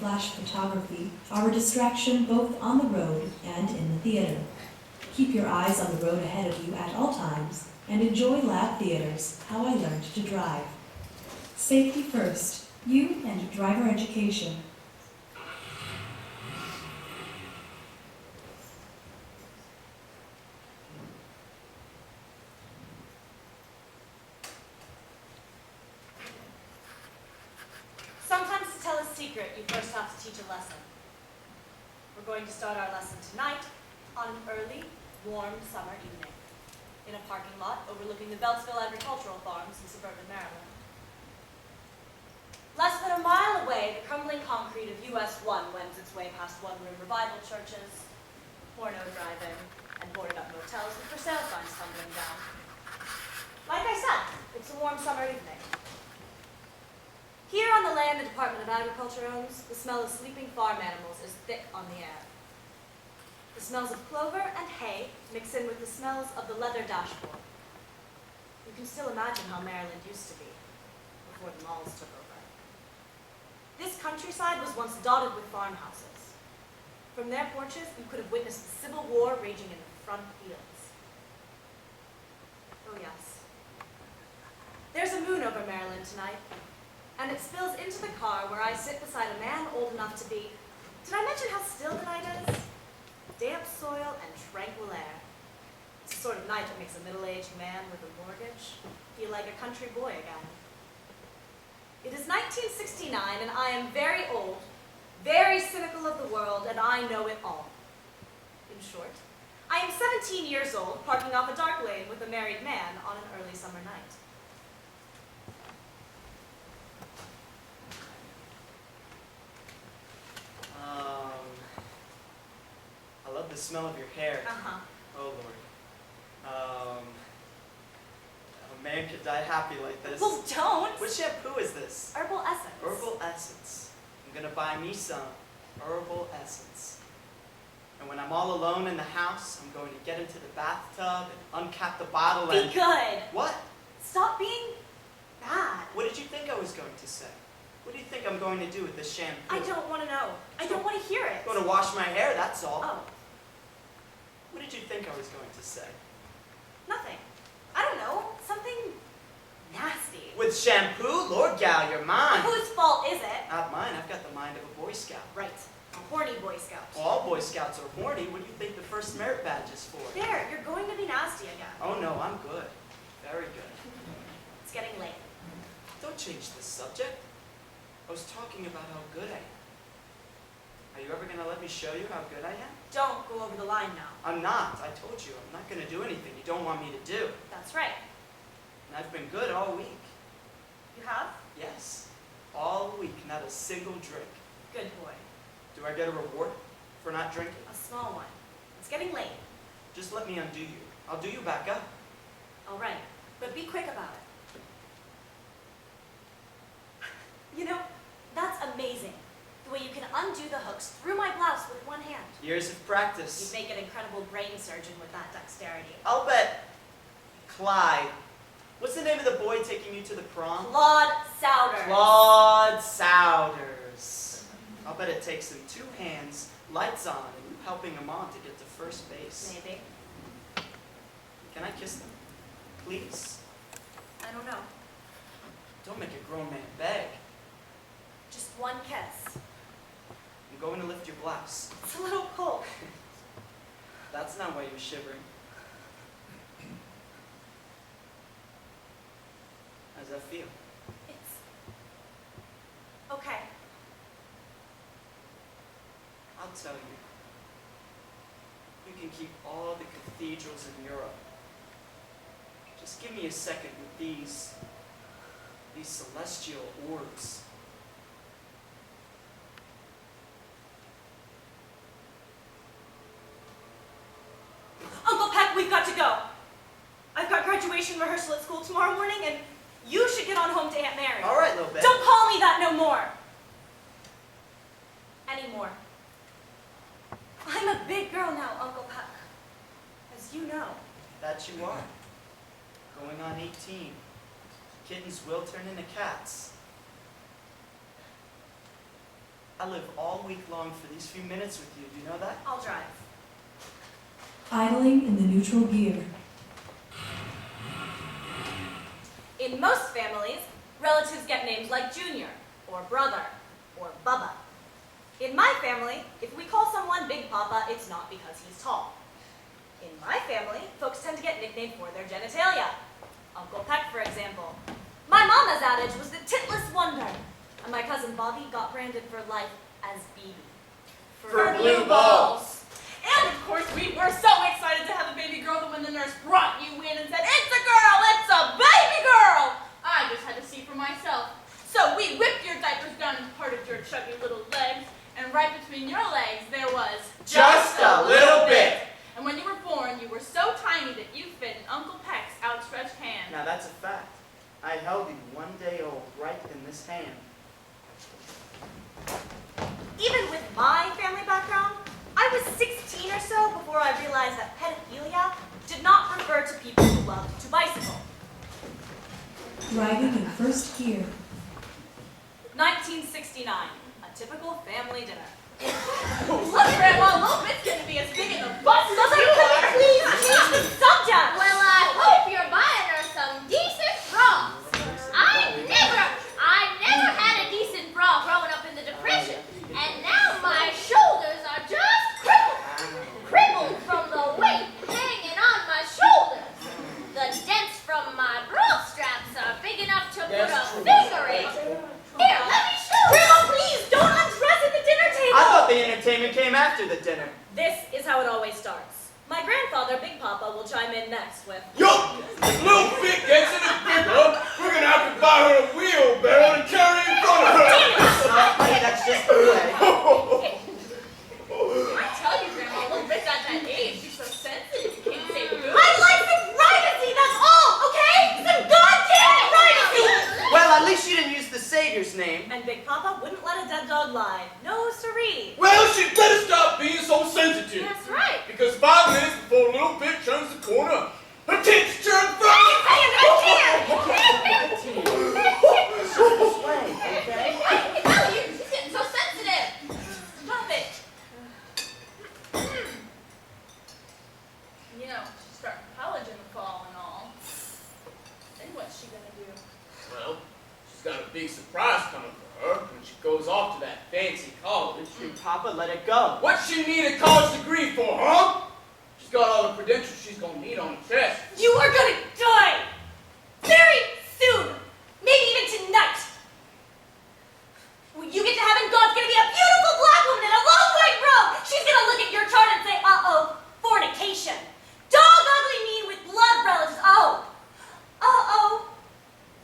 flash photography are a distraction both on the road and in the theater. Keep your eyes on the road ahead of you at all times and enjoy Lab Theater's How I Learned to Drive. Safety first, you and driver education. Sometimes to tell a secret, you first have to teach a lesson. We're going to start our lesson tonight on an early, warm summer evening in a parking lot overlooking the Beltsville agricultural farms in suburban Maryland. Less than a mile away, the crumbling concrete of US 1 wends its way past one-room revival churches, porno drive-in, and boarded-up motels with for sale signs tumbling down. Like I said, it's a warm summer evening. Here on the land the Department of Agriculture owns, the smell of sleeping farm animals is thick on the air. The smells of clover and hay mix in with the smells of the leather dashboard. You can still imagine how Maryland used to be before the malls took over. This countryside was once dotted with farmhouses. From their porches, you could have witnessed the Civil War raging in the front fields. Oh yes. There's a moon over Maryland tonight, and it spills into the car where I sit beside a man old enough to be, did I mention how still the night is? Damp soil and tranquil air. It's the sort of night that makes a middle-aged man with a mortgage feel like a country boy again. It is 1969, and I am very old, very cynical of the world, and I know it all. In short, I am 17 years old, parking off a dark lane with a married man on an early summer night. I love the smell of your hair. Oh, Lord. A man could die happy like this. Well, don't! What shampoo is this? Herbal Essence. Herbal Essence. I'm gonna buy me some Herbal Essence. And when I'm all alone in the house, I'm going to get into the bathtub and uncap the bottle and... Be good! What? Stop being bad. What did you think I was going to say? What do you think I'm going to do with this shampoo? I don't want to know. I don't want to hear it. I'm going to wash my hair, that's all. Oh. What did you think I was going to say? Nothing. I don't know. Something nasty. With shampoo? Lord gal, you're mine. Whose fault is it? Not mine. I've got the mind of a Boy Scout. Right. A horny Boy Scout. Well, all Boy Scouts are horny. What do you think the first merit badge is for? There, you're going to be nasty again. Oh no, I'm good. Very good. It's getting late. Don't change the subject. I was talking about how good I am. Are you ever going to let me show you how good I am? Don't go over the line now. I'm not. I told you. I'm not going to do anything you don't want me to do. That's right. And I've been good all week. You have? Yes. All week, not a single drink. Good boy. Do I get a reward for not drinking? A small one. It's getting late. Just let me undo you. I'll do you back up. All right. But be quick about it. You know, that's amazing. The way you can undo the hooks through my blouse with one hand. Years of practice. You'd make an incredible brain surgeon with that dexterity. I'll bet Clyde. What's the name of the boy taking you to the prom? Claude Souders. Claude Souders. I'll bet it takes him 2 hands, lights on, and you helping him on to get to first base. Maybe. Can I kiss them? Please? I don't know. Don't make a grown man beg. Just one kiss. I'm going to lift your blouse. It's a little cold. That's not why you're shivering. How does that feel? It's okay. I'll tell you. You can keep all the cathedrals in Europe. Just give me a second with these celestial orbs. Uncle Peck, we've got to go. I've got graduation rehearsal at school tomorrow morning, and you should get on home to Aunt Mary. All right, little baby. Don't call me that no more. Anymore. I'm a big girl now, Uncle Peck. As you know. That you are. Going on 18. Kittens will turn into cats. I live all week long for these few minutes with you. Do you know that? I'll drive. Idling in the neutral gear. In most families, relatives get names like Junior, or Brother, or Bubba. In my family, if we call someone Big Papa, it's not because he's tall. In my family, folks tend to get nicknamed for their genitalia. Uncle Peck, for example. My mama's adage was the titless wonder, and my cousin Bobby got branded for life as BB. For blue balls. And of course, we were so excited to have a baby girl that when the nurse brought you in and said, "It's a girl, it's a baby girl," I just had to see for myself. So we whipped your diapers down and parted your chubby little legs, and right between your legs there was Just a little bit. And when you were born, you were so tiny that you fit in Uncle Peck's outstretched hand. Now that's a fact. I held you 1 day old right in this hand. Even with my family background, I was 16 or so before I realized that pedophilia did not refer to people who loved to bicycle. Driving in first gear. 1969, a typical family dinner. Look, Grandma, little bit's gonna be as big in the bus as Mother, you could are. you please change the subject? Well, I hope you're buying her some decent bras. I never had a decent bra growing up in the Depression, and now my shoulders are just crippled from the weight hanging on my shoulders. The dents from my bra straps are big enough to put a finger in. Here, let me show you. Grandma, please don't undress at the dinner table. I thought the entertainment came after the dinner. This is how it always starts. My grandfather, Big Papa, will chime in next with, Yo, if little Vic gets any bigger, we're gonna have to buy her a wheelbarrow and carry in front of her. Honey, that's just the way. I tell you, Grandma, little bit's at that age. She's so sensitive. You can't say boo. I'd like some privacy, that's all, okay? Some goddamn privacy! Well, at least she didn't use the Savior's name. And Big Papa wouldn't let a dead dog lie. No siree. Well, she'd better stop being so sensitive. That's right. Because 5 minutes before little Vic turns the corner, her tits turn I front. It's this way, okay? I tell you, she's getting so sensitive. Stop it. You know, she's starting college in the fall and all. Then what's she gonna do? Well, she's got a big surprise coming for her when she goes off to that fancy college. Big Papa, let it go. What she need a college degree for, huh? She's got all the credentials she's gonna need on the test. You are gonna die! Very soon! Maybe even tonight! When you get to heaven, God's gonna be a beautiful black woman in a long white robe! She's gonna look at your chart and say, uh-oh, fornication. Dog ugly mean with blood relatives, oh. Uh-oh.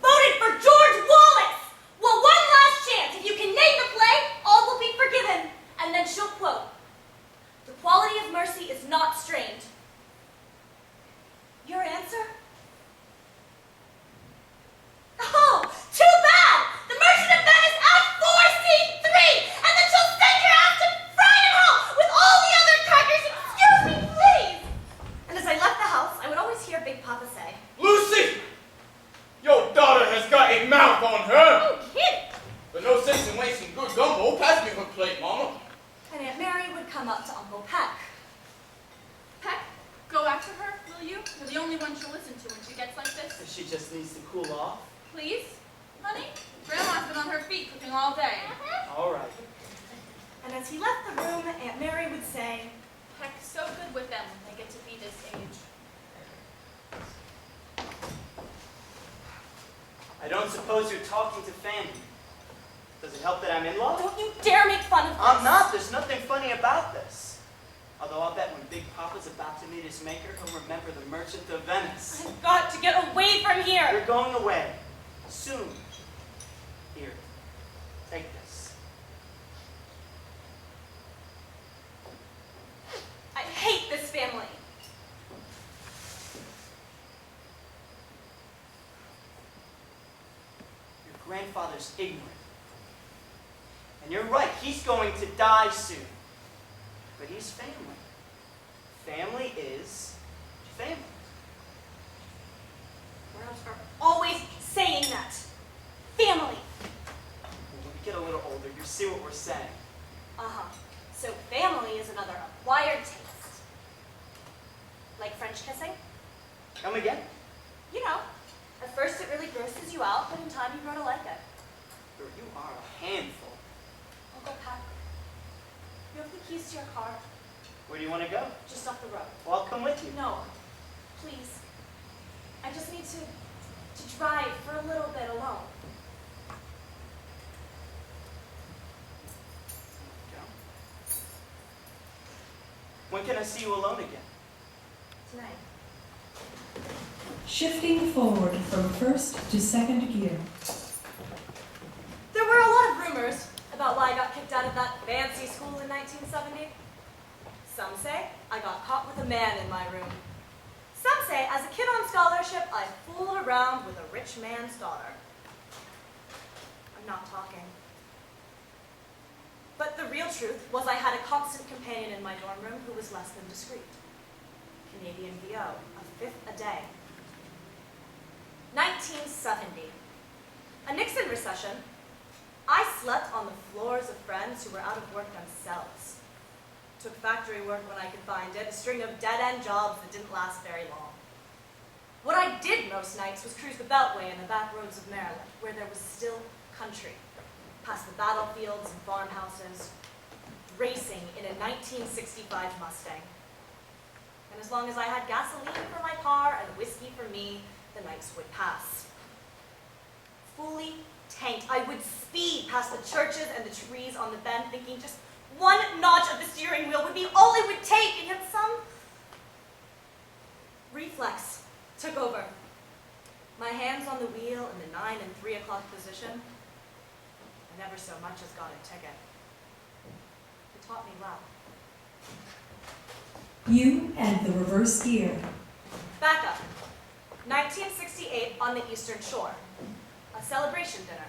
Voted for George Wallace! Well, one last chance. If you can name the play, all will be forgiven. And then she'll quote, "The quality of mercy is not strained." Your answer? Oh, too bad! The Merchant of Venice Act 4, Scene 3! And then she'll send your ass to fry in hell with all the other crackers! Excuse me, please! And as I left the house, I would always hear Big Papa say, Lucy! Your daughter has got a mouth on her! "Oh, kid!" But no sense in wasting good gumbo. Pass me her plate, Mama. And Aunt Mary would come up to Uncle Peck. Peck, go after her, will you? You're the only one she'll listen to when she gets like this. She just needs to cool off. Please? Honey? Grandma's been on her feet cooking all day. All right. And as he left the room, Aunt Mary would say, Peck's so good with them when they get to be this age. I don't suppose you're talking to Fanny. Does it help that I'm in law? "Don't you dare make fun of this!" I'm not. There's nothing funny about this. Although I'll bet when Big Papa's about to meet his maker, he'll remember the Merchant of Venice. I've got to get away from here! You're going away. Soon. Here. Take this. I hate this family. Your grandfather's ignorant. And you're right, he's going to die soon. But he's family. Family is family. Grown-ups are always saying that. Family. When we get a little older, you see what we're saying. Uh-huh. So family is another acquired taste. Like French kissing? Come again? You know, at first it really grosses you out, but in time you grow to like it. Girl, you are a handful. Uncle Peck, you have the keys to your car, Where do you want to go? just off the road. Well, I'll come with you. No, please. I just need to drive for a little bit alone. Go. When can I see you alone again? Tonight. Shifting forward from first to second gear. There were a lot of rumors about why I got kicked out of that fancy school in 1970. Some say I got caught with a man in my room. Some say as a kid on scholarship, I fooled around with a rich man's daughter. I'm not talking. But the real truth was I had a constant companion in my dorm room who was less than discreet. Canadian VO, a fifth a day. 1970. A Nixon recession. I slept on the floors of friends who were out of work themselves. Took factory work when I could find it, a string of dead-end jobs that didn't last very long. What I did most nights was cruise the Beltway in the back roads of Maryland, where there was still country, past the battlefields and farmhouses, racing in a 1965 Mustang. And as long as I had gasoline for my car and whiskey for me, the nights would pass. Fully tanked, I would speed past the churches and the trees on the bend, thinking just one notch of the steering wheel would be all it would take, and yet some reflex took over. My hands on the wheel in the 9 and 3 o'clock position, and never so much as got a ticket. It taught me well. You and the reverse gear. Back up. 1968 on the Eastern Shore. A celebration dinner.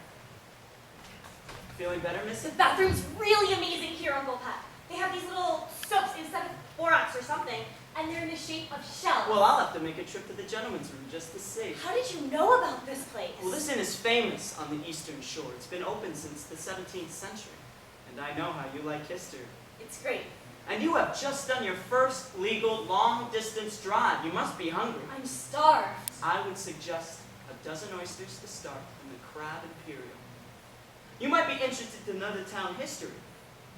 Feeling better, Missy? The bathroom's really amazing here, Uncle Pat. They have these little soaps instead of borax or something, and they're in the shape of shells. Well, I'll have to make a trip to the gentleman's room just to see. How did you know about this place? Well, this inn is famous on the Eastern Shore. It's been open since the 17th century. And I know how you like history. It's great. And you have just done your first legal long-distance drive. You must be hungry. I'm starved. I would suggest a dozen oysters to start and the crab imperial. You might be interested to know the town history.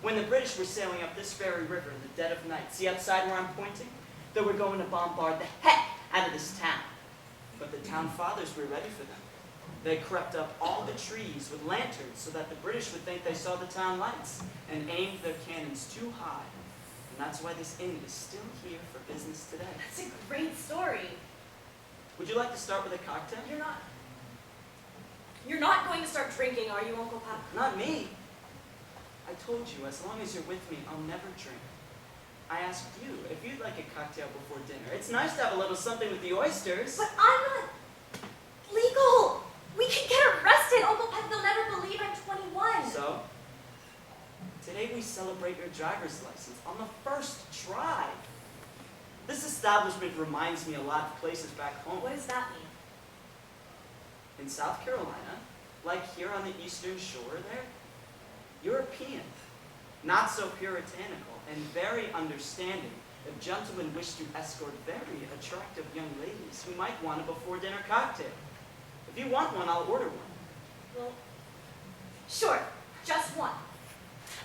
When the British were sailing up this very river in the dead of night, see outside where I'm pointing? They were going to bombard the heck out of this town. But the town fathers were ready for them. They crept up all the trees with lanterns so that the British would think they saw the town lights and aimed their cannons too high. And that's why this inn is still here for business today. That's a great story. Would you like to start with a cocktail? You're not going to start drinking, are you, Uncle Pat? Not me. I told you, as long as you're with me, I'll never drink. I asked you if you'd like a cocktail before dinner. It's nice to have a little something with the oysters. But I'm not legal. We can get arrested. Uncle Pat, they'll never believe I'm 21. So, today we celebrate your driver's license on the first try. This establishment reminds me a lot of places back home. What does that mean? In South Carolina, like here on the Eastern Shore, they're European, not so puritanical, and very understanding if gentlemen wish to escort very attractive young ladies who might want a before-dinner cocktail. If you want one, I'll order one. Well, sure, just one.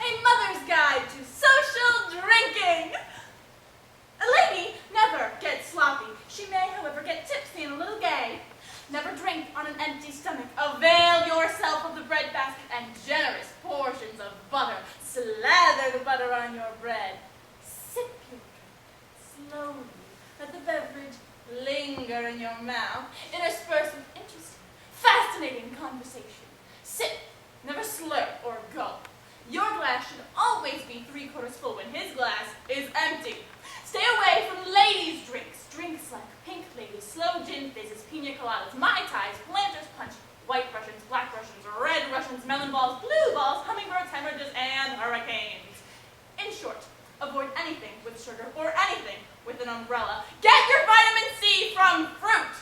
A mother's guide to social drinking. A lady never gets sloppy. She may, however, get tipsy and a little gay. Never drink on an empty stomach. Avail yourself of the bread basket and generous portions of butter. Slather the butter on your bread. Sip your drink slowly. Let the beverage linger in your mouth. Intersperse with interesting, fascinating conversation. Sip, never slurp or gulp. Your glass should always be 3/4 full when his glass is empty. Stay away from ladies' drinks. Drinks like pink ladies, slow gin fizzes, pina coladas, mai tais, planters punch, white Russians, black Russians, red Russians, melon balls, blue balls, hummingbirds, hemorrhages, and hurricanes. In short, avoid anything with sugar or anything with an umbrella. Get your vitamin C from fruit.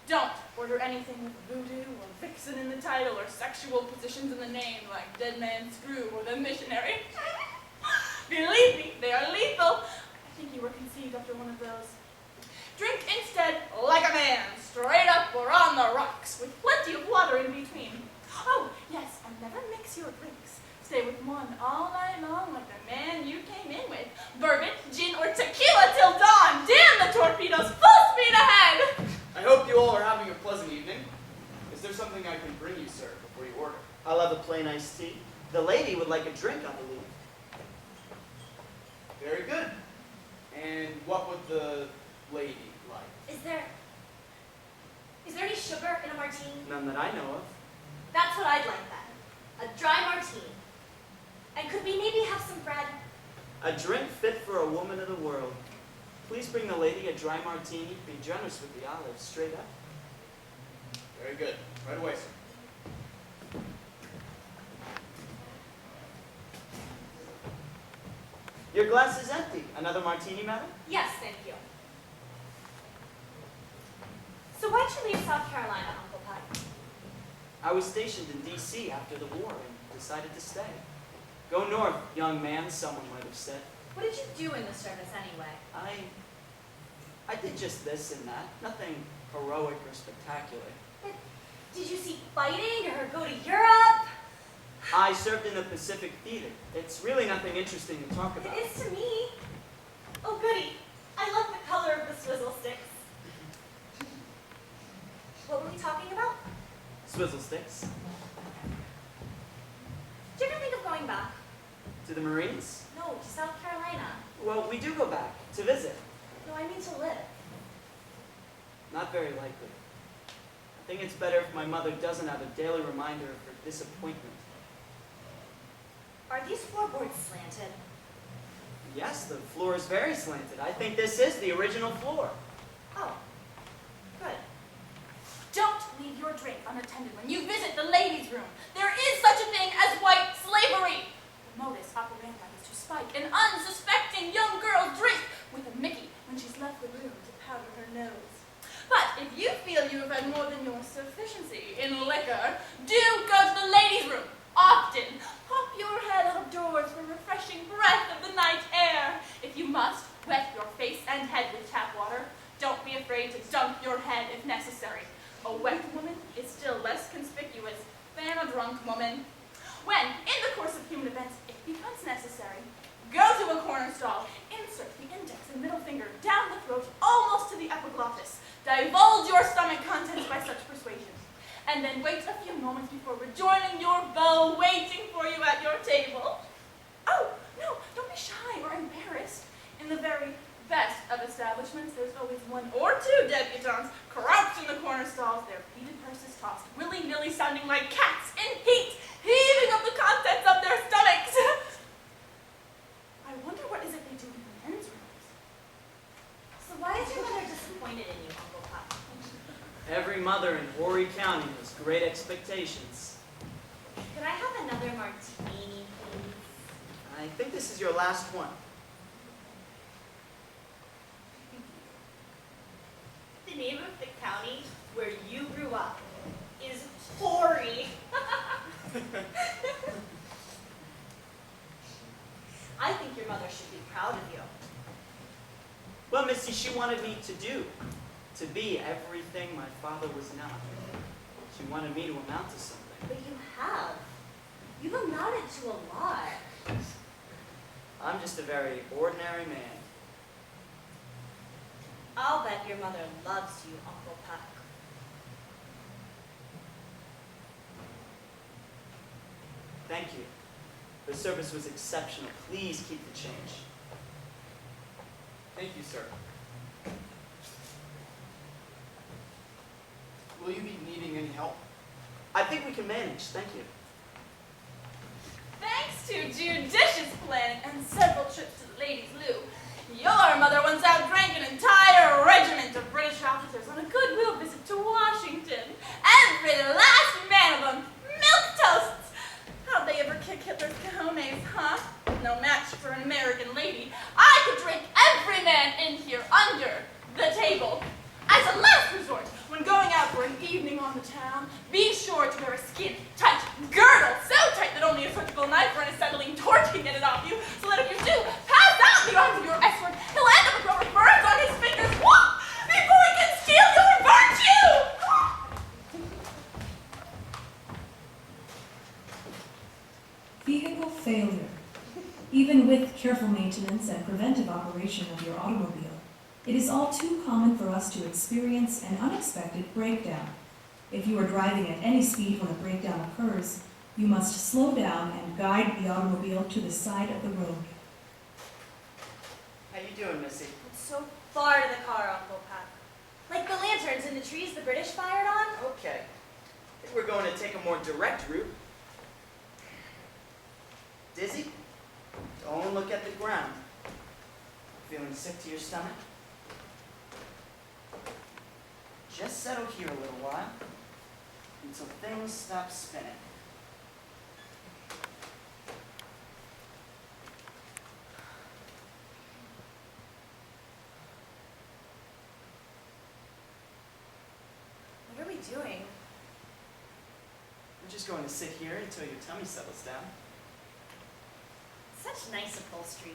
Don't order anything with voodoo or vixen in the title or sexual positions in the name like Dead Man's Screw or The Missionary. of those. Drink instead like a man, straight up or on the rocks, with plenty of water in between. Oh, yes, and never mix your drinks. Stay with one all night long like the man you came in with. Bourbon, gin, or tequila till dawn. Damn the torpedoes, full speed ahead! I hope you all are having a pleasant evening. Is there something I can bring you, sir, before you order? I'll have a plain iced tea. The lady would like a drink, I believe. Very good. And what would the lady like? Is there any sugar in a martini? None that I know of. That's what I'd like then. A dry martini. And could we maybe have some bread? A drink fit for a woman of the world. Please bring the lady a dry martini. Be generous with the olives, straight up. Very good. Right away, sir. Your glass is empty. Another martini, madam? Yes, thank you. So why'd you leave South Carolina, Uncle Peck? I was stationed in D.C. after the war and decided to stay. Go north, young man, someone might have said. What did you do in the service anyway? I did just this and that. Nothing heroic or spectacular. But did you see fighting or go to Europe? I served in the Pacific Theater. It's really nothing interesting to talk about. It is to me. Oh, goody. I love the color of the swizzle sticks. What were we talking about? Swizzle sticks. Do you ever think of going back? To the Marines? No, to South Carolina. Well, we do go back to visit. No, I mean to live. Not very likely. I think it's better if my mother doesn't have a daily reminder of her disappointment. Are these floorboards slanted? Yes, the floor is very slanted. I think this is the original floor. Oh, good. Don't leave your drink unattended when you visit the ladies' room. There is such a thing as white slavery. The modus operandi is to spike an unsuspecting young girl's drink with a Mickey when she's left the room to powder her nose. But if you feel you have had more than your sufficiency in liquor, do go to the ladies' room often. Pop your head out of doors for refreshing breath of the night air. If you must, wet your face and head with tap water. Don't be afraid to dunk your head if necessary. A wet woman is still less conspicuous than a drunk woman. When, in the course of human events, it becomes necessary, go to a corner stall, insert the index and middle finger down the throat almost to the epiglottis, divulge your stomach contents by such persuasion, and then wait a few moments before rejoining your beau waiting for you at your table. Oh, no, don't be shy or embarrassed. In the very best of establishments, there's always one or two debutantes crouched in the corner stalls, their beaded purses tossed willy-nilly, sounding like cats in heat, heaving up the contents of their stomachs. I wonder what is it they do in the men's rooms. So why is your mother disappointed in you, Uncle Peck? Every mother in Horry County has great expectations. Could I have another martini, please? I think this is your last one. The name of the county where you grew up is Horry. I think your mother should be proud of you. Well, Missy, she wanted me to do, to be everything my father was not. She wanted me to amount to something. But you have. You've amounted to a lot. I'm just a very ordinary man. I'll bet your mother loves you, Uncle Peck. Thank you. The service was exceptional. Please keep the change. Thank you, sir. Will you be needing any help? I think we can manage. Thank you. Thanks to judicious planning and several trips to the ladies' loo, your mother once outdrank an entire regiment of British officers on a goodwill visit to Washington. Every last man of them, milquetoasts. How'd they ever kick Hitler's cojones, huh? No match for an American lady. I could drink every man in here under the table. As a last resort, when going out for an evening on the town, be sure to wear a skin-tight girdle, so tight that only a surgical knife or an acetylene torch can get it off you, so that if you do pass out in the arms of your escort, he'll end up with rubber burns on his Even with careful maintenance and preventive operation of your automobile, it is all too common for us to experience an unexpected breakdown. If you are driving at any speed when a breakdown occurs, you must slow down and guide the automobile to the side of the road. How you doing, Missy? It's so far to the car, Uncle Peck. Like the lanterns in the trees the British fired on? Okay. I think we're going to take a more direct route. Dizzy? Don't look at the ground. Feeling sick to your stomach? Just settle here a little while until things stop spinning. What are we doing? We're just going to sit here until your tummy settles down. Such nice upholstery.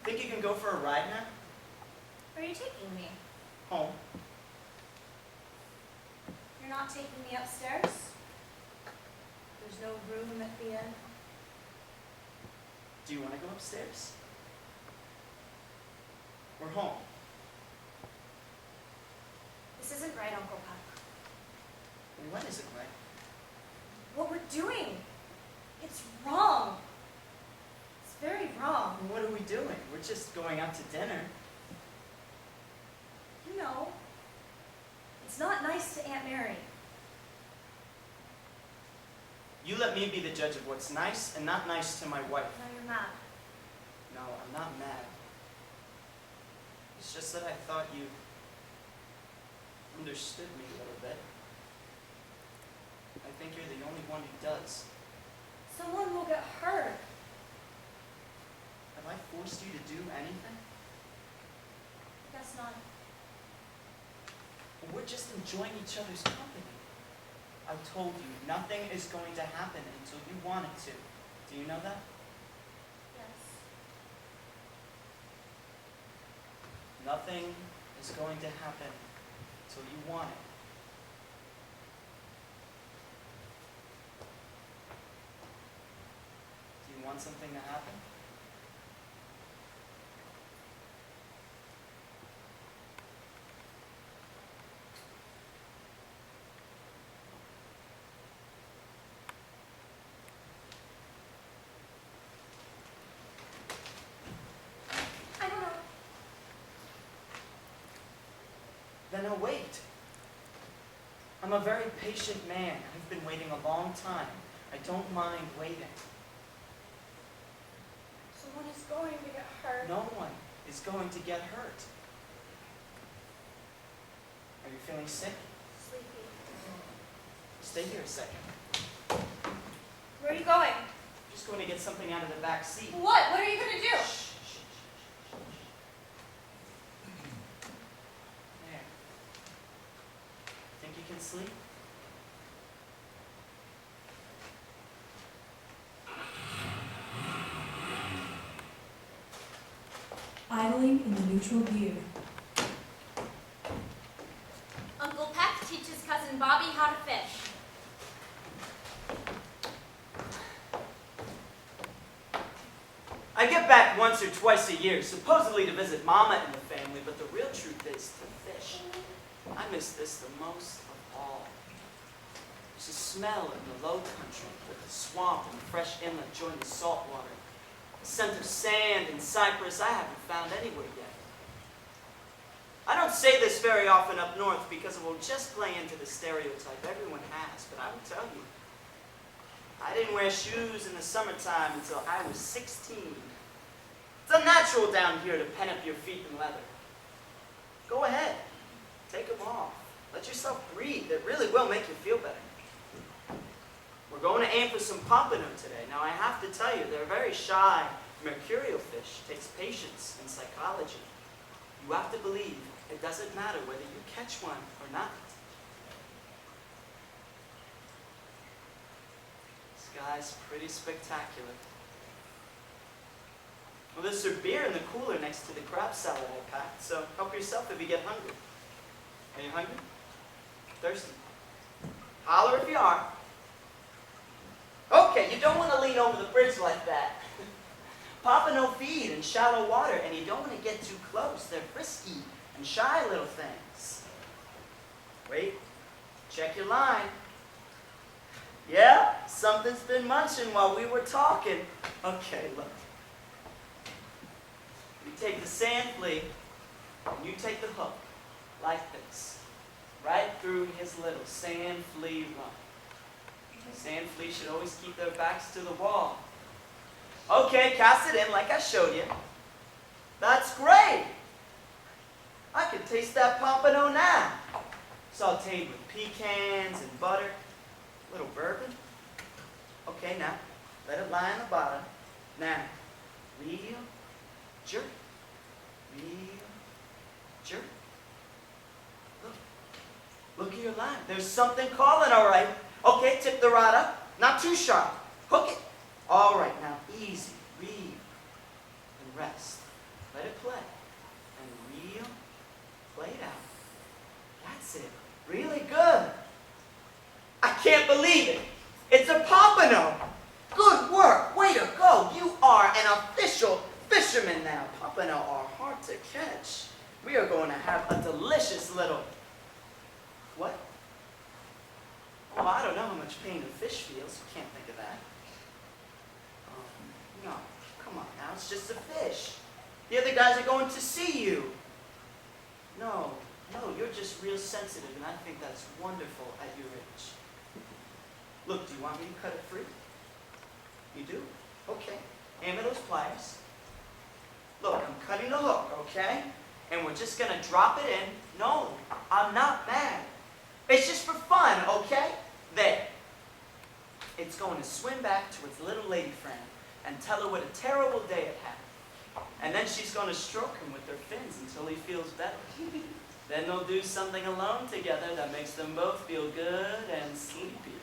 Think you can go for a ride now? Where are you taking me? Home. You're not taking me upstairs? There's no room at the end? Do you want to go upstairs? Or home? This isn't right, Uncle Peck. What isn't right? What we're doing. It's wrong. It's very wrong. What are we doing? We're just going out to dinner. You know, it's not nice to Aunt Mary. You let me be the judge of what's nice and not nice to my wife. Now you're mad. No, I'm not mad. It's just that I thought you understood me a little bit. I think you're the only one who does. Someone will get hurt. Have I forced you to do anything? I guess not. We're just enjoying each other's company. I told you, nothing is going to happen until you want it to. Do you know that? Yes. Nothing is going to happen until you want it. Do you want something to happen? I don't know. Then I'll wait. I'm a very patient man. I've been waiting a long time. I don't mind waiting. Someone is going to get hurt. No one is going to get hurt. Are you feeling sick? Sleepy. Stay here a second. Where are you going? I'm just going to get something out of the back seat. What? What are you going to do? Shh, shh, shh, shh, shh. There. Think you can sleep? Idling in the neutral view. Uncle Peck teaches Cousin Bobby how to fish. I get back once or twice a year, supposedly to visit Mama and the family, but the real truth is to fish. I miss this the most of all. There's a smell in the low country with the swamp and the fresh inlet join the salt water. A scent of sand and cypress I haven't found anywhere yet. I don't say this very often up north because it will just play into the stereotype everyone has, but I will tell you. I didn't wear shoes in the summertime until I was 16. It's unnatural down here to pen up your feet in leather. Go ahead. Take them off. Let yourself breathe. It really will make you feel better. We're going to aim for some pompano today. Now, I have to tell you, they're very shy, mercurial fish. It takes patience and psychology. You have to believe it doesn't matter whether you catch one or not. This guy's pretty spectacular. Well, there's some beer in the cooler next to the crab salad I packed, so help yourself if you get hungry. Are you hungry? Thirsty? Holler if you are. Okay, you don't want to lean over the bridge like that. Pompano feed in shallow water, and you don't want to get too close. They're frisky and shy little things. Wait, check your line. Yeah, something's been munching while we were talking. Okay, look. You take the sand flea, and you take the hook, like this, right through his little sand flea run. Sand fleas should always keep their backs to the wall. Okay, cast it in like I showed you. That's great. I can taste that pompano now. Sauteed with pecans and butter, a little bourbon. Okay, now, let it lie on the bottom. Now, reel, jerk, reel, jerk. Look at your line. There's something calling, all right. Okay, tip the rod up. Not too sharp. Hook it. All right, now easy. Reel and rest. Let it play. And reel. Play it out. That's it. Really good. I can't believe it. It's a pompano. Good work. Way to go. You are an official fisherman now. Pompano are hard to catch. We are going to have a delicious little... What? Oh, I don't know how much pain a fish feels. You can't think of that. No, come on now. It's just a fish. The other guys are going to see you. No, you're just real sensitive, and I think that's wonderful at your age. Look, do you want me to cut it free? You do? Okay. Hand me those pliers. Look, I'm cutting the hook, okay? And we're just going to drop it in. No, I'm not mad. It's just for fun, okay? There. It's going to swim back to its little lady friend and tell her what a terrible day it had. And then she's going to stroke him with her fins until he feels better. Then they'll do something alone together that makes them both feel good and sleepy.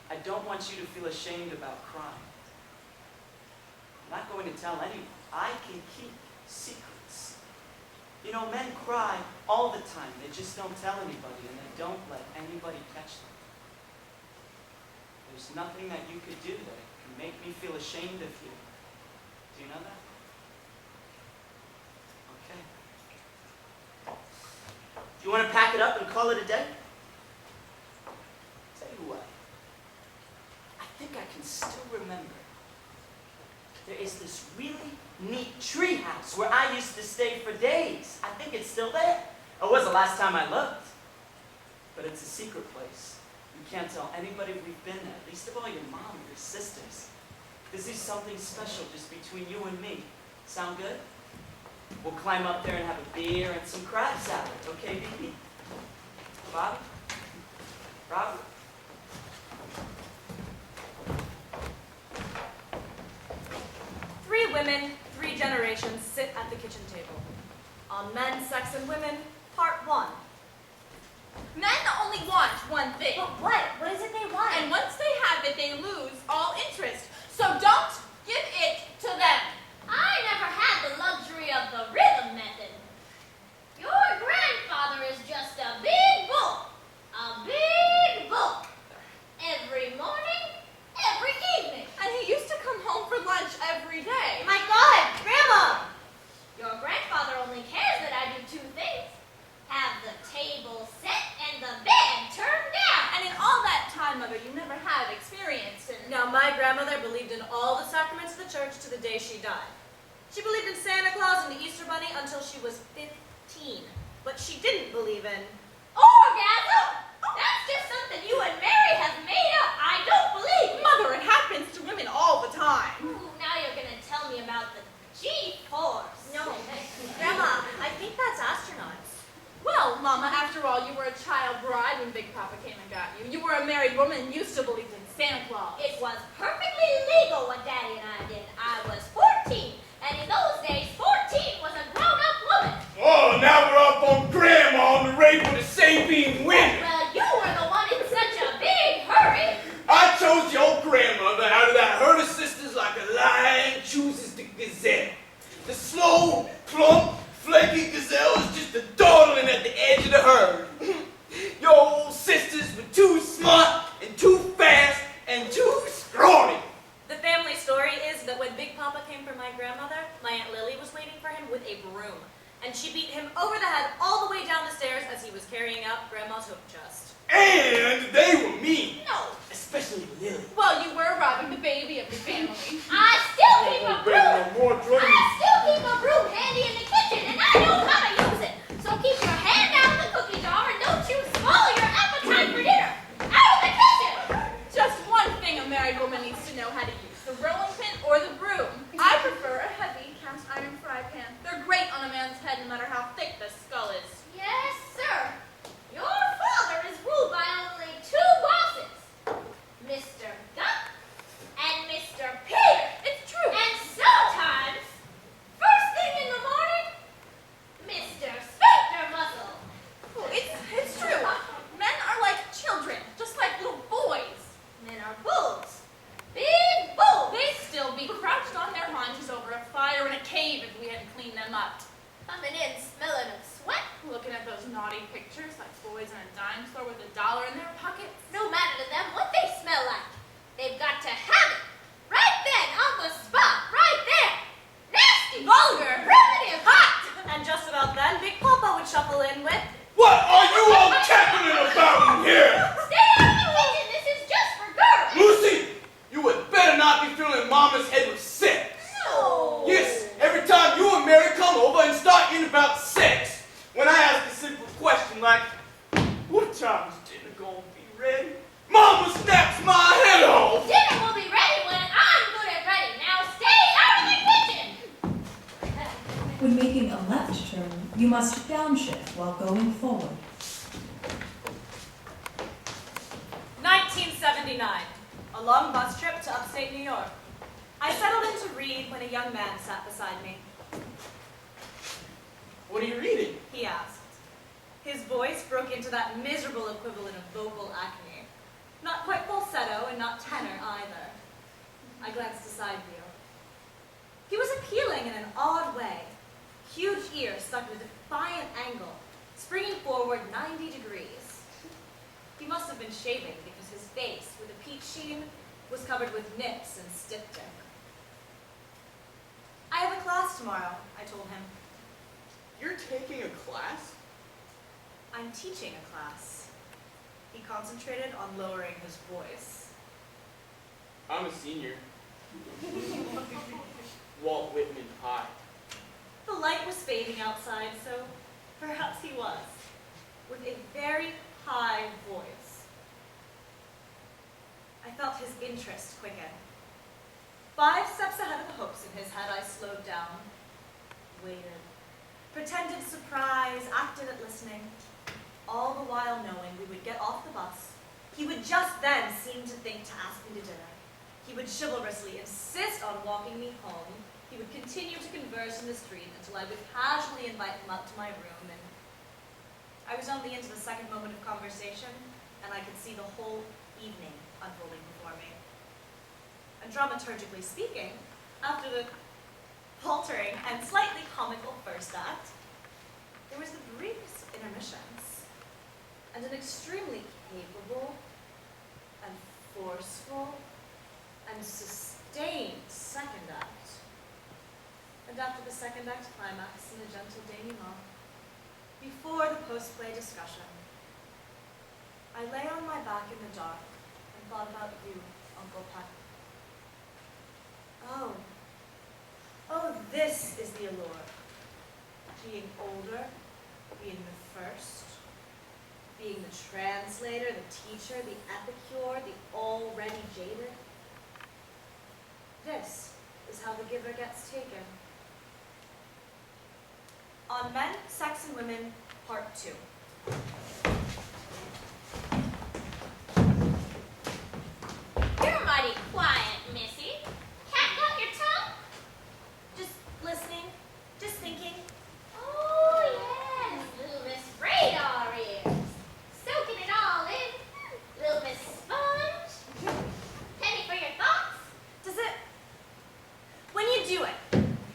I don't want you to feel ashamed about crying. I'm not going to tell anyone. I can keep secrets. You know, men cry all the time. They just don't tell anybody, and they don't let anybody catch them. There's nothing that you could do that can make me feel ashamed of you. Do you know that? Okay. Do you want to pack it up and call it a day? Tell you what. I think I can still remember. There is this really neat tree house where I used to stay for days. I think it's still there. It was the last time I looked. But it's a secret place. You can't tell anybody we've been there, least of all your mom or your sisters. This is something special just between you and me. Sound good? We'll climb up there and have a beer and some crab salad. Okay, baby? Bob? Robert? Three women, three generations sit at the kitchen table. On men, sex, and women, part 1. Men only want one thing. But what? What is it they want? And once they have it, they lose all interest. So don't give it to them. I never had the luxury of the rhythm method. Your grandfather is just a big book. A big book. Every morning, every evening. And he used to come home for lunch every day. My God, Grandma! Your grandfather only cares that I do 2 things. Have the table set and the bed turned down. And in all that time, Mother, you never had experience in... Now, my grandmother believed in all the sacraments of the church to the day she died. She believed in Santa Claus and the Easter Bunny until she was 15. But she didn't believe in... Orgasm? That's just something you and Mary have made up. I don't believe it. Mother, it happens to women all the time. Ooh, now you're going to tell me about the G-force. No, Grandma, I think that's astronauts. Well, Mama, after all, you were a child bride when Big Papa came and got you. You were a married woman. You still believed in Santa Claus. It was perfectly legal what Daddy and I did. I was 14, and in those days, 14 was a grown-up woman. Oh, now we're up on Grandma on the rape of the sapien women. Well, you were the one in such a big hurry. I chose your grandmother out of that herd of sisters like a lion chooses the gazelle. The slow, plump, flaky gazelle is just a dawdling at the edge of the herd. Your old sisters were too smart and too fast and too scrawny. The grandmother, my Aunt Lily was waiting for him with a broom, and she beat him over the head all the way down the stairs as he was carrying out Grandma's hook chest. And they were mean. No. Especially Lily. Well, you were robbing the baby of the family. I still keep a broom. No more drugs. I still keep a broom handy in the kitchen, and I know how to use it. So keep your hand out of the cookie jar, and don't you swallow your appetite for dinner. Out of the kitchen. Just one thing a married woman needs to know how to use, the rolling pin or the broom. I prefer a heavy cast iron fry pan. They're great on a man's head no matter how thick the skull is. Yes, sir. Your father is ruled by only two bosses, Mr. Gump and Mr. Peter. It's true. And sometimes, first thing in the morning, Mr. Sphincter Muscle. Oh, it's true. Men are like children, just like little boys. Men are bulls. Big bulls. They'd still be crouched on their haunches over a fire in a cave if we hadn't cleaned them up. Coming in smelling of sweat. Looking at those naughty pictures like boys in a dime store with $1 in their pockets. No matter to them what they smell like. They've got to have it. Right then, on the spot. Right there. Nasty. Vulgar. Primitive. Hot! And just about then, Big Papa would shuffle in with, What are you all cackling about in here? Stay out of the kitchen. This is just for girls. Lucy, you had better not be filling Mama's head with sex. No. Yes, every time you and Mary come over and start in about sex, when I ask a simple question like, what time is dinner gonna be ready? Mama snaps my head off. Dinner will be ready when I'm good and ready. Now stay out of the kitchen. When making a left turn, you must downshift while going forward. 1979, a long bus trip to upstate New York. I settled in to read when a young man sat beside me. What are you reading? He asked. His voice broke into that miserable equivalent of vocal acne. Not quite falsetto and not tenor either. I glanced aside view. He was appealing in an odd way. Huge ears stuck at a defiant angle, springing forward 90 degrees. He must have been shaving because his face, with a peach sheen, was covered with nips and styptic. I have a class tomorrow, I told him. You're taking a class? I'm teaching a class. He concentrated on lowering his voice. I'm a senior. Walt Whitman High. The light was fading outside, so perhaps he was, with a very high voice. I felt his interest quicken. 5 steps ahead of the hooks in his head, I slowed down, waited, pretended surprise, acted at listening, all the while knowing we would get off the bus. He would just then seem to think to ask me to dinner. He would chivalrously insist on walking me home. He would continue to converse in the street until I would casually invite him up to my room, and I was only into the second moment of conversation, and I could see the whole evening unfolding before me. And dramaturgically speaking, after the faltering and slightly comical first act, there was the briefest intermissions, and an extremely capable and forceful and sustained second act. And after the second act climax and the gentle denouement, before the post-play discussion, I lay on my back in the dark and thought about you, Uncle Peck. Oh, this is the allure. Being older, being the first, being the translator, the teacher, the epicure, the already jaded. This is how the giver gets taken. On Men, Sex, and Women, Part 2. You're mighty quiet, Missy. Cat got your tongue? Just listening, just thinking. Oh, yes, little Miss Radar ears. Soaking it all in. Little Miss Sponge. Penny for your thoughts? Does it, when you do it,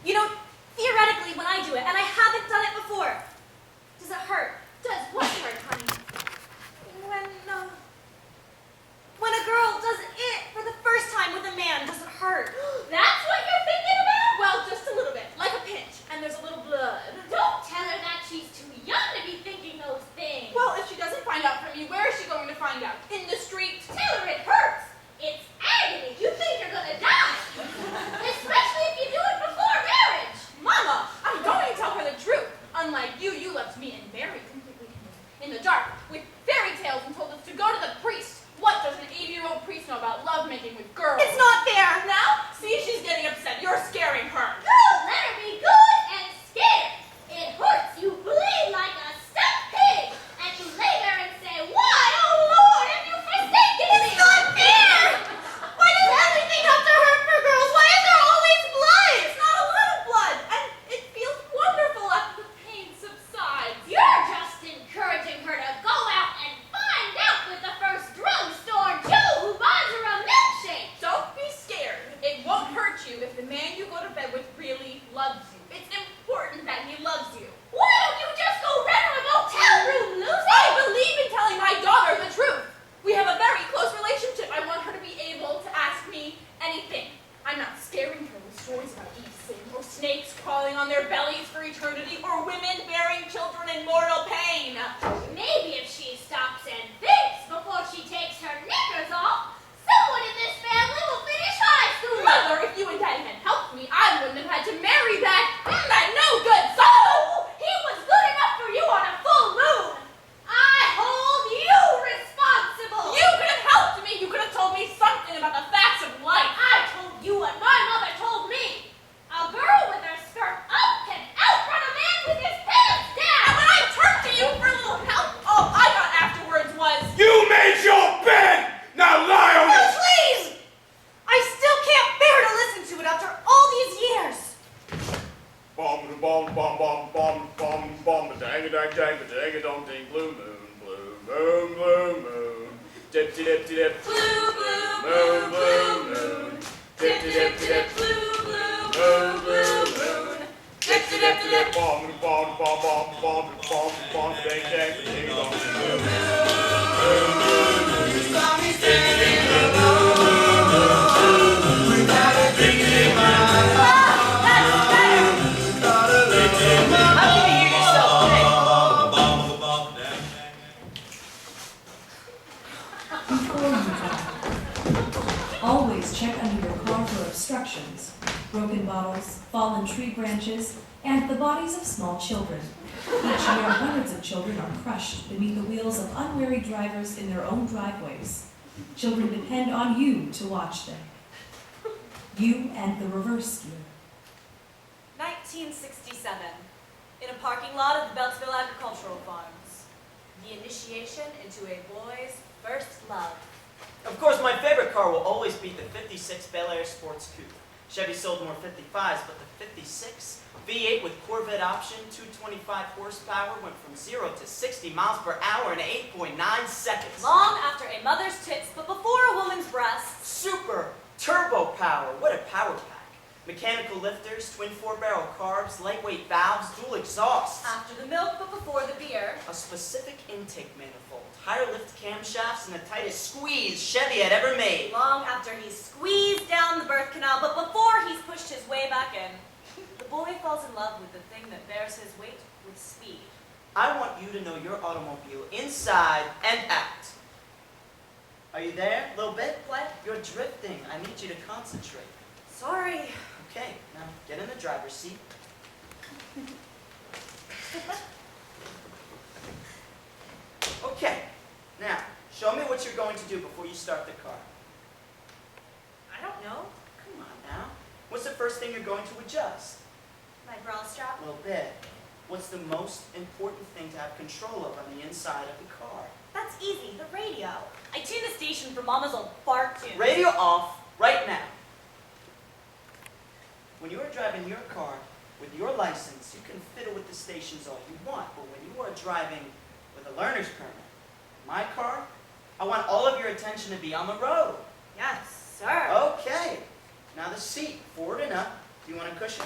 you know, theoretically when I do it, and I haven't done it before, does it hurt? Does what hurt, honey? anything. I'm not scaring her with stories about Eve or snakes crawling on their bellies for eternity, or women bearing children in mortal pain. Maybe if she stops and thinks before she takes her knickers off, someone in this family will finish high school. Mother, if you and Daddy had helped me, I wouldn't have had to marry that no-good soul! He was good enough for you on a full moon. I hold you responsible. You could have helped me. You could have told me something about the facts of life. I told you what my mother told me. A girl with her skirt up can outrun a man with his pants down. And when I turned to you for a little help, all I got afterwards was, You made your bed! Now lie on Oh, it! please! I still can't bear to listen to it after all these years. Bomb, bomb, bomb, bomb, bomb, bomb, bomb, dang, dang, dang, dang, dong, ding, blue moon, blue moon. Dip, dip, dip, blue, blue, moon, blue moon. dip, dip, dip, blue, blue, blue moon. Dip, dip, dip, Bomb, bomb, bomb, bomb, bomb, bomb, bomb, dang, dang, ding, dong, blue How can you hear yourself Before you drive, always check under your car for obstructions, broken bottles, fallen tree branches, and the bodies of small children. Each year, hundreds of children are crushed beneath the wheels of unwary drivers in their own driveways. Children depend on you to watch them. You and the reverse gear. 1967, in a parking lot of the Beltsville Agricultural Farms. The initiation into a boy's first love. Of course, my favorite car will always be the 56 Bel Air Sports Coupe. Chevy sold more 55s, but the 56 V8 with Corvette option, 225 horsepower, went from 0 to 60 miles per hour in 8.9 seconds. Long after a mother's tits, but before a woman's breasts. Super turbo power. What a power pack. Mechanical lifters, twin 4-barrel carbs, lightweight valves, dual exhausts. After the milk, but before the beer. A specific intake manifold, higher lift camshafts, and the tightest squeeze Chevy had ever made. Long after he's squeezed down the birth canal, but before he's pushed his way back in. The boy falls in love with the thing that bears his weight with speed. I want you to know your automobile inside and out. Are you there? A little bit? What? You're drifting. I need you to concentrate. Sorry. Okay, now get in the driver's seat. Okay, now show me what you're going to do before you start the car. I don't know. Come on now. What's the first thing you're going to adjust? My bra strap. A little bit. What's the most important thing to have control of on the inside of the car? That's easy. The radio. I tune the station for Mama's old fart tune. Radio off right now. When you are driving your car with your license, you can fiddle with the stations all you want. But when you are driving with a learner's permit, my car, I want all of your attention to be on the road. Yes, sir. Okay. Now the seat, forward and up. Do you want a cushion?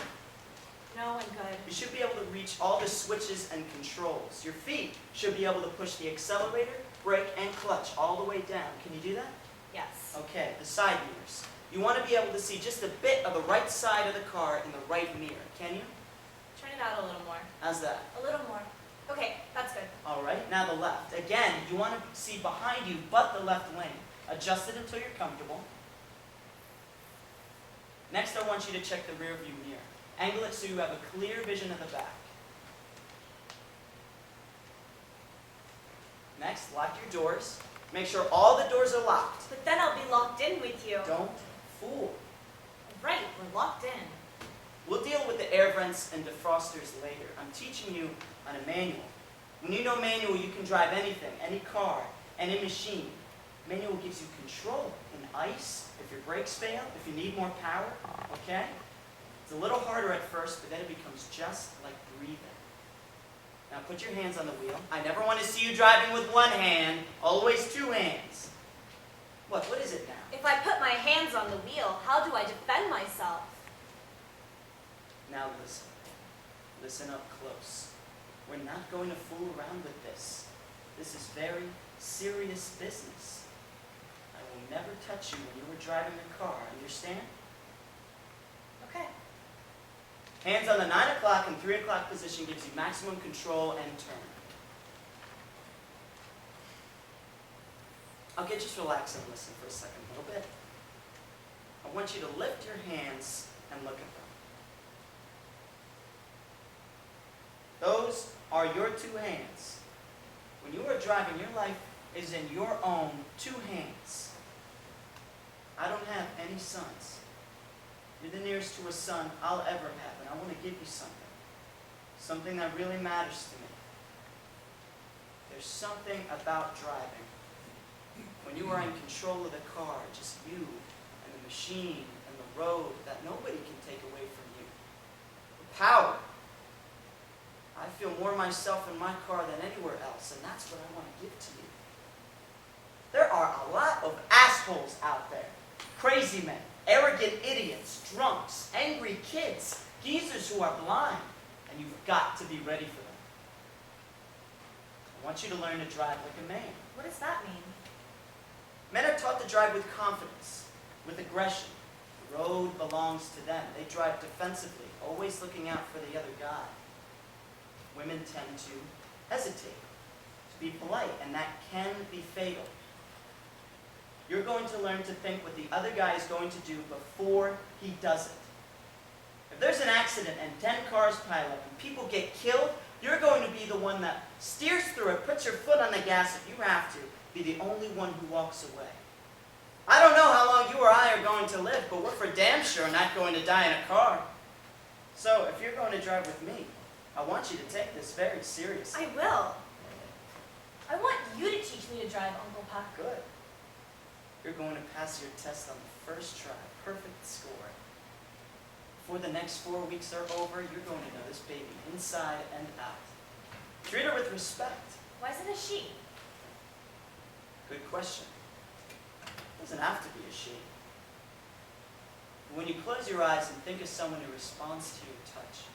No, I'm good. You should be able to reach all the switches and controls. Your feet should be able to push the accelerator, brake, and clutch all the way down. Can you do that? Yes. Okay, the side mirrors. You want to be able to see just a bit of the right side of the car in the right mirror. Can you? Turn it out a little more. How's that? A little more. Okay, that's good. All right, now the left. Again, you want to see behind you, but the left lane. Adjust it until you're comfortable. Next, I want you to check the rear view mirror. Angle it so you have a clear vision of the back. Next, lock your doors. Make sure all the doors are locked. But then I'll be locked in with you. Don't fool. Right, we're locked in. We'll deal with the air vents and defrosters later. I'm teaching you on a manual. When you know manual, you can drive anything, any car, any machine. Manual gives you control in ice, if your brakes fail, if you need more power, okay? It's a little harder at first, but then it becomes just like breathing. Now put your hands on the wheel. I never want to see you driving with one hand, always two hands. What is it now? If I put my hands on the wheel, how do I defend myself? Now listen. Listen up close. We're not going to fool around with this. This is very serious business. I will will never touch you when you were driving the car, understand? Okay. Hands on the 9 o'clock and 3 o'clock position gives you maximum control and turn. Okay, just relax and listen for a second, a little bit. I want you to lift your hands and look at them. Those are your 2 hands. When you are driving, your life is in your own 2 hands. I don't have any sons. You're the nearest to a son I'll ever have, and I want to give you something. Something that really matters to me. There's something about driving. When you are in control of the car, just you and the machine and the road, that nobody can take away from you. The power. I feel more myself in my car than anywhere else, and that's what I want to give to you. There are a lot of assholes out there. Crazy men, arrogant idiots, drunks, angry kids, geezers who are blind, and you've got to be ready for them. I want you to learn to drive like a man. What does that mean? Men are taught to drive with confidence, with aggression. The road belongs to them. They drive defensively, always looking out for the other guy. Women tend to hesitate, to be polite, and that can be fatal. You're going to learn to think what the other guy is going to do before he does it. If there's an accident and 10 cars pile up and people get killed, you're going to be the one that steers through it, puts your foot on the gas if you have to, be the only one who walks away. I don't know how long you or I are going to live, but we're for damn sure not going to die in a car. So if you're going to drive with me, I want you to take this very seriously. I will. I want you to teach me to drive, Uncle Peck. Good. You're going to pass your test on the first try. Perfect score. Before the next 4 weeks are over, you're going to know this baby inside and out. Treat her with respect. Why is it a she? Good question. It doesn't have to be a she. But when you close your eyes and think of someone who responds to your touch,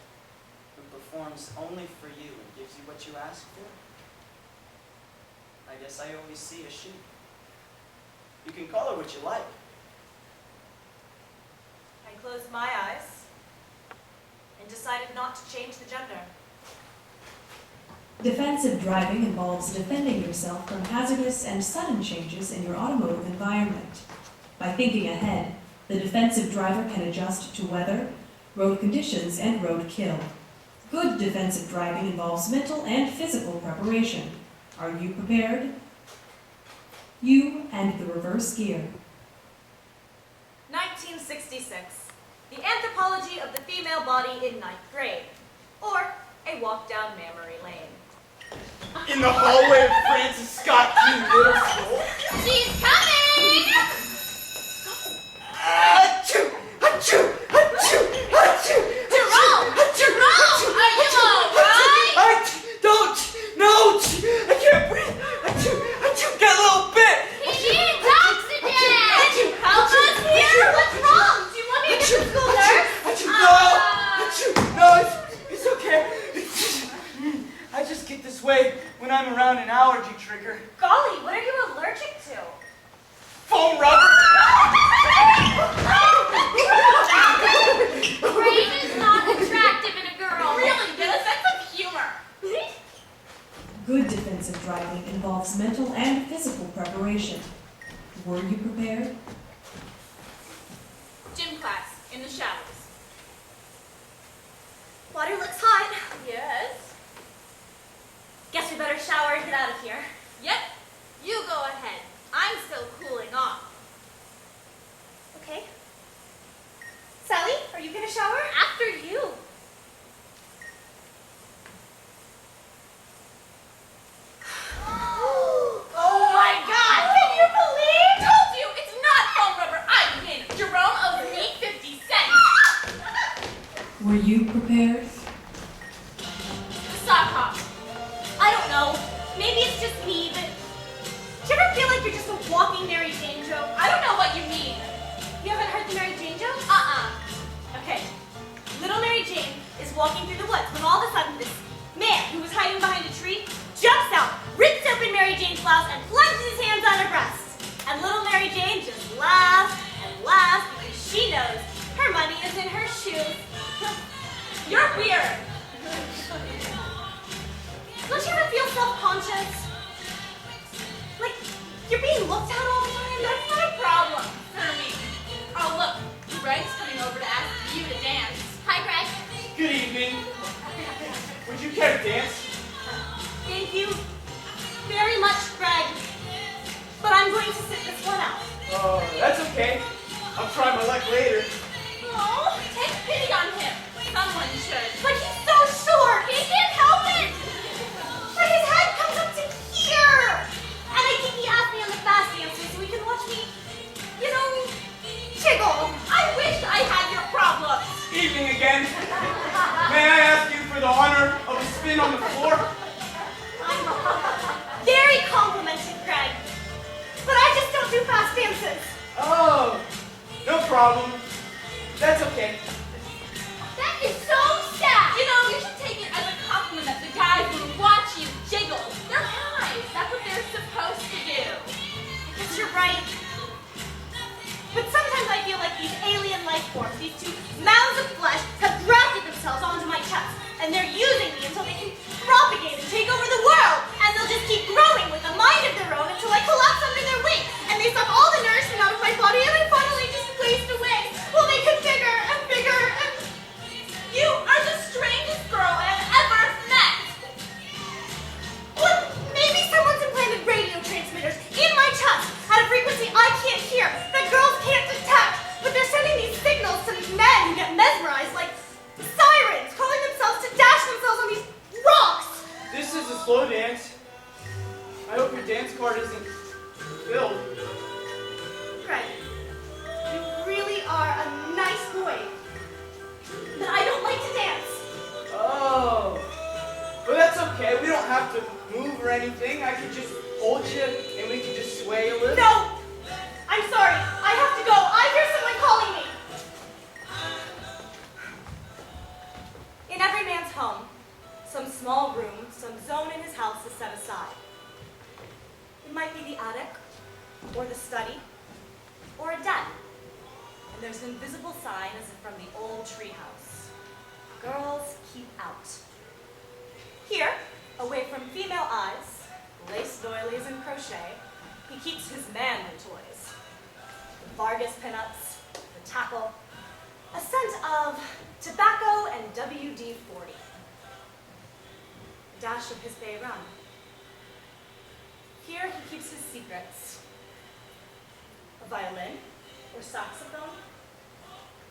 who performs only for you and gives you what you ask for, I guess I always see a she. You can call her what you like. I closed my eyes and decided not to change the gender. Defensive driving involves defending yourself from hazardous and sudden changes in your automotive environment. By thinking ahead, the defensive driver can adjust to weather, road conditions, and road kill. Good defensive driving involves mental and physical preparation. Are you prepared? You and the reverse gear. 1966. The Anthropology of the Female Body in 9th grade. Or a walk down memory lane. In the hallway of Francis Scott Key Middle School. She's coming! Achoo! Achoo! Achoo! Achoo! Jerome! Jerome! Are you alright? Don't! No! I can't breathe! Achoo! Achoo! Get a little bit! He needs oxygen! Can you help us here? What's wrong? Do you want me to get the school nurse? Achoo! No! Achoo! No! It's okay. I just get this way when I'm around an allergy trigger. Golly, what are you allergic to? Foam rubber! Rain is not attractive in a girl. Really, get a sense of humor. Good defensive driving involves mental and physical preparation. Were you prepared? Gym class, in the shadows. Water looks hot. Yes? Guess we better shower and get out of here. Yep. You go ahead. I'm still cooling off. Okay. Sally, are you gonna shower? After you. Oh my God! Can you believe? Told you, it's not foam rubber. I win. Jerome owes me 50 cents. Were you prepared? The sock hop. I don't know. Maybe it's just me, but do you ever feel like you're just a walking Mary Jane joke? I don't know what you mean. You haven't heard the Mary Jane joke? Okay. Little Mary Jane is walking through the woods when all of a sudden this man who was hiding behind a tree jumps out, rips open Mary Jane's blouse, and plunges his hands on her breast. And little Mary Jane choose. You're weird. Don't you ever feel self-conscious? Like, you're being looked at all the time? That's not a problem for me. Oh, look, Greg's coming over to ask you to dance. Hi, Greg. Good evening. Would you care to dance? Thank you very much, Greg. But I'm going to sit this one out. Oh, that's okay. I'll try my luck later. Oh, take pity on him. Someone should. But he's so short. He can't help it. But his head comes up to here. And I think he asked me on the fast dancer so he can watch me, you know, jiggle. I wish I had your problem. Evening again. May I ask you for the honor of a spin on the floor? I'm very complimented, Greg. But I just don't do fast dances. Oh, no problem. That's okay. That is so sad. You know, you should take it as a compliment that the guys will watch you jiggle. They're highs. That's what they're supposed to do. I guess you're right. But sometimes I feel like these alien life forms, these two mounds of flesh, have grafted themselves onto my chest. And they're using me until they can propagate and take over the world. And they'll just keep growing with a mind of their own until I collapse under their weight. And they suck all the nourishment out of my body and I finally just waste away. Well, they get bigger and bigger and... You are the strangest girl I have ever met. Well, maybe someone's implanted radio transmitters in my chest at a frequency I can't hear, that girls can't detect. But they're sending these signals to men who get mesmerized like sirens, calling themselves to dash themselves on these rocks. This is a slow dance. I hope your dance card isn't filled. Greg, you really are a nice boy. But I don't like to dance. Oh, but that's okay. We don't have to move or anything. I can just hold you and we can just sway a little. No! I'm sorry. I have to go. I hear someone calling me. In every man's home, some small room, some zone in his house is set aside. It might be the attic, or the study, or a den. And there's an invisible sign as if from the old treehouse. Girls keep out. Here, away from female eyes, lace doilies and crochet, he keeps his manly toys. The Vargas pinups, the tackle, a scent of tobacco and WD-40. A dash of his bay rum. Here he keeps his secrets. A violin or saxophone,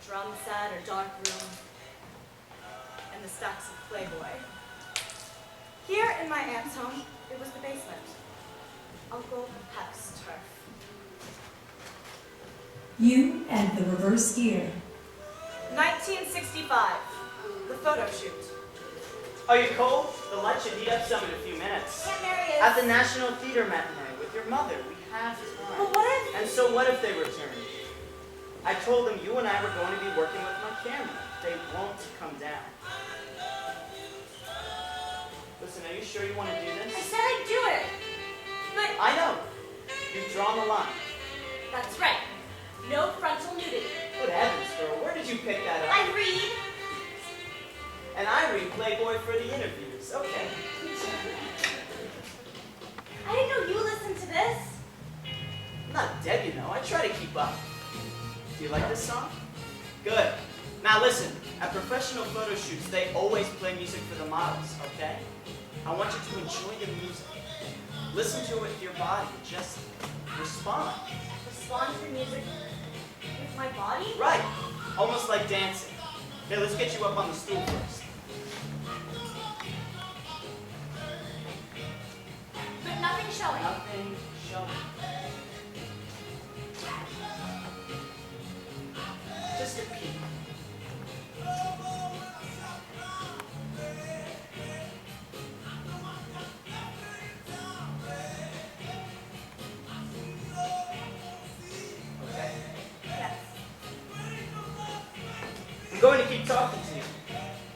drum set or dark room, and the stacks of Playboy. Here in my aunt's home, it was the basement. Uncle Peck's turf. You and the reverse gear. 1965, the photo shoot. Are you cold? The light should heat up some in a few minutes. Aunt Mary is... At the National Theater matinee with your mother, we have time. But what if... And so what if they return? I told them you and I were going to be working with my camera. They won't come down. Listen, are you sure you want to do I this? said I'd do it. But... I know. You've drawn the line. That's right. No frontal nudity. Good heavens, girl. Where did you pick that up? I read. And I read Playboy for the interviews. Okay. I didn't know you listened to this. I'm not dead, you know. I try to keep up. Do you like this song? Good. Now listen, at professional photo shoots, they always play music for the models, okay? I want you to enjoy the music. Listen to it with your body. Just respond. Respond to the music with my body? Right. Almost like dancing. Here, let's get you up on the stool first. But nothing showing. Nothing showing. Just a peek. Okay. Yes. I'm going to keep talking to you.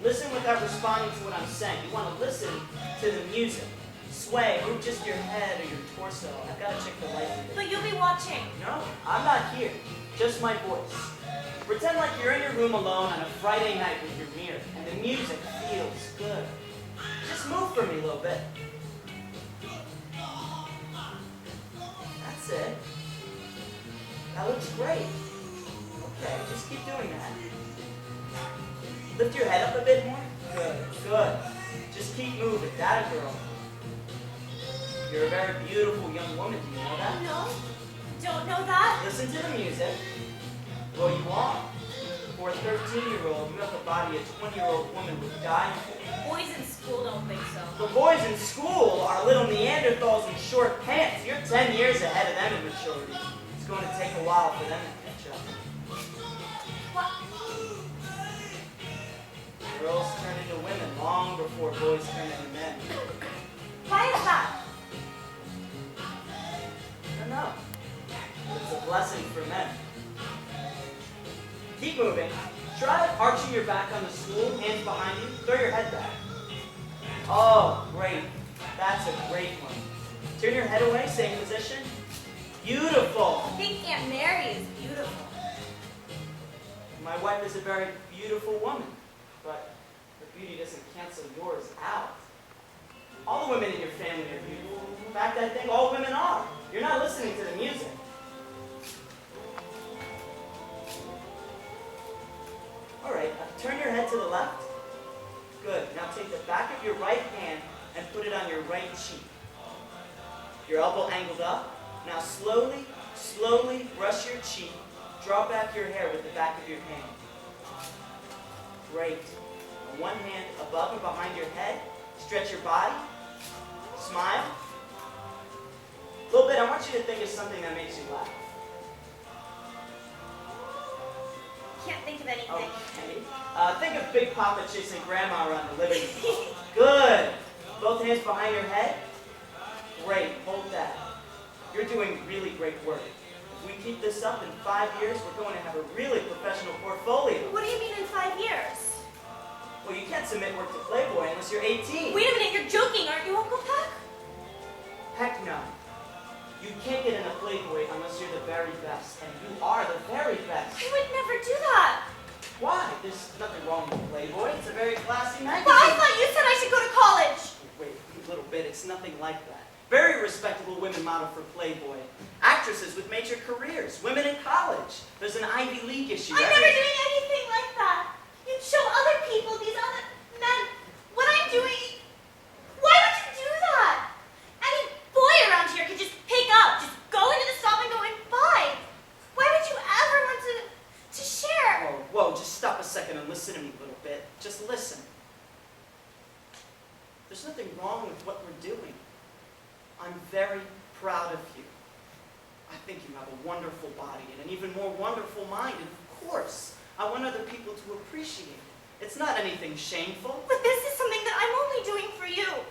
Listen without responding to what I'm saying. You want to listen to the music. Sway, move just your head or your torso. I've got to check the light. But you'll be watching. No, I'm not here. Just my voice. Pretend like you're in your room alone on a Friday night with your mirror, and the music feels good. Just move for me a little bit. That's it. That looks great. Okay, just keep doing that. Lift your head up a bit more. Good, good. Just keep moving. That a girl. You're a very beautiful young woman. Do you know that? No, don't know that. Listen to the music. Well, you are. For a 13-year-old, you have the body a 20-year-old woman would die for. Boys in school don't think so. The boys in school are little Neanderthals in short pants. You're 10 years ahead of them in maturity. It's going to take a while for them to catch up. What? Girls turn into women long before boys turn into men. Why is that? I don't know. It's a blessing for men. Keep moving. Try arching your back on the stool, hands behind you. Throw your head back. Oh, great. That's a great one. Turn your head away, same position. Beautiful. I think Aunt Mary is beautiful. My wife is a very beautiful woman, but her beauty doesn't cancel yours out. All the women in your family are beautiful. In fact, I think all women are. You're not listening to the music. All right, turn your head to the left. Good. Now take the back of your right hand and put it on your right cheek. Your elbow angled up. Now slowly, slowly brush your cheek. Draw back your hair with the back of your hand. Great. One hand above and behind your head. Stretch your body. Smile. A little bit, I want you to think of something that makes you laugh. Can't think of anything. Okay. Think of Big Papa chasing Grandma around the living room. Good. Both hands behind your head. Great. Hold that. You're doing really great work. If we keep this up in 5 years, we're going to have a really professional portfolio. What do you mean in 5 years? Well, you can't submit work to Playboy unless you're 18. Wait a minute, you're joking, aren't you, Uncle Peck? Heck no. You can't get in a Playboy unless you're the very best, and you are the very best. I would never do that. Why? There's nothing wrong with Playboy. It's a very classy magazine. But I thought you said I should go to college. Wait a little bit. It's nothing like that. Very respectable women model for Playboy. Actresses with major careers. Women in college. There's an Ivy League issue. I'm never doing anything like that. You'd show other people, these other men, what I'm doing. Why would you do that? Any boy around here could just pick up, just go into the stop and go and buy. Why would you ever want to share? Whoa, just stop a second and listen to me a little bit. Just listen. There's nothing wrong with what we're doing. I'm very proud of you. I think you have a wonderful body and an even more wonderful mind, and of course, I want other people to appreciate it. It's not anything shameful. But this is something that I'm only doing for you.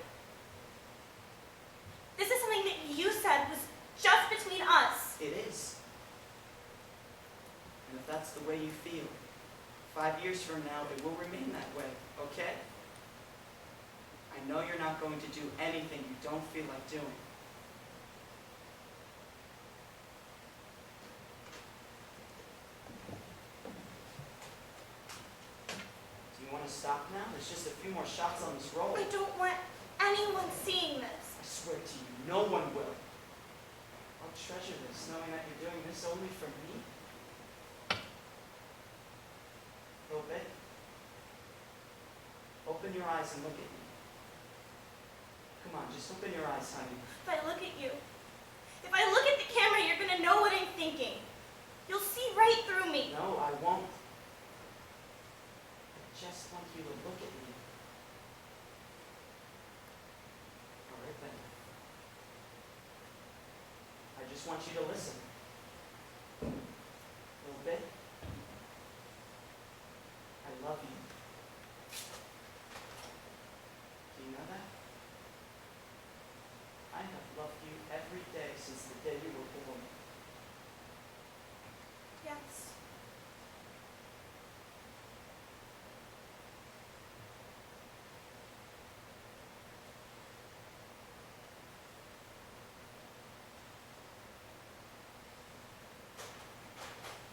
This is something that you said was just between us. It is. And if that's the way you feel, 5 years from now, it will remain that way, okay? I know you're not going to do anything you don't feel like doing. Do you want to stop now? There's just a few more shots on this roll. I don't want anyone seeing this. I swear to you, no one will. I'll treasure this, knowing that you're doing this only for me. A little bit. Open your eyes and look at me. Come on, just open your eyes, honey. If I look at you, if I look at the camera, you're going to know what I'm thinking. You'll see right through me. No, I won't. I just want you to look at me. All right, then. I just want you to listen. A little bit. I love you. Do you know that? I have loved you every day since the day you were born. Yes.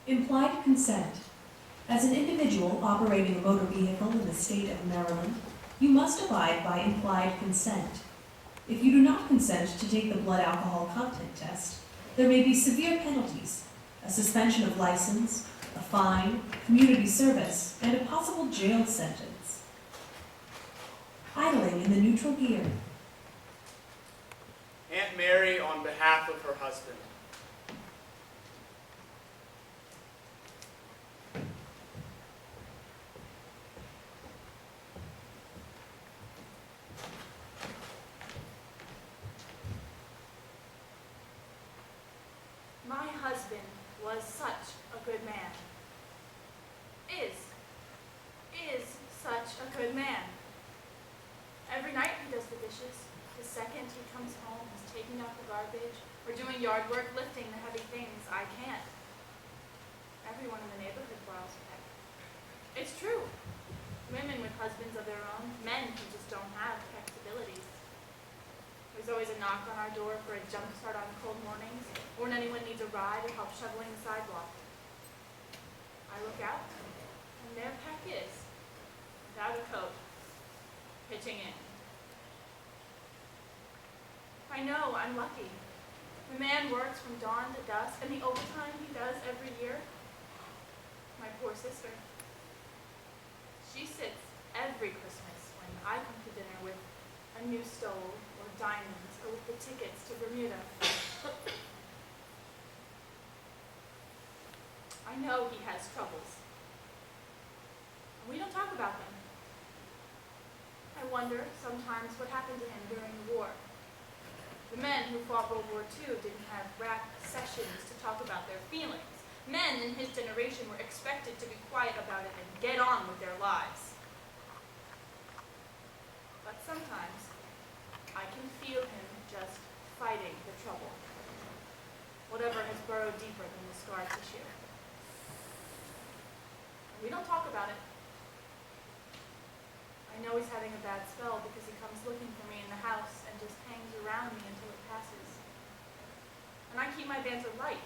Implied consent. As an individual operating a motor vehicle in the state of Maryland, you must abide by implied consent. If you do not consent to take the blood alcohol content test, there may be severe penalties, a suspension of license, a fine, community service, and a possible jail sentence. Idling in the neutral gear. Aunt Mary on behalf of her husband. My husband was such a good man. Is such a good man. Every night he does the dishes. The second he comes home, he's taking out the garbage or doing yard work, lifting the heavy things I can't. Everyone in the neighborhood borrows Peck. It's true. Women with husbands of their own, men who just don't have Peck's abilities. There's always a knock on our door for a jump start on cold mornings, or when anyone needs a ride or help shoveling the sidewalk. I look out, and there Peck is, without a coat, pitching in. I know I'm lucky. The man works from dawn to dusk, and the overtime he does every year. My poor sister. She sits every Christmas when I come to dinner with a new stove, or diamonds, or with the tickets to Bermuda. I know he has troubles. And we don't talk about them. I wonder sometimes what happened to him during the war. The men who fought World War II didn't have rap sessions to talk about their feelings. Men in his generation were expected to be quiet about it and get on with their lives. But sometimes I can feel him just fighting the trouble, whatever has burrowed deeper than the scar tissue. And we don't talk about it. I know he's having a bad spell because he comes looking for me in the house and just hangs around me until it passes. And I keep my banter light.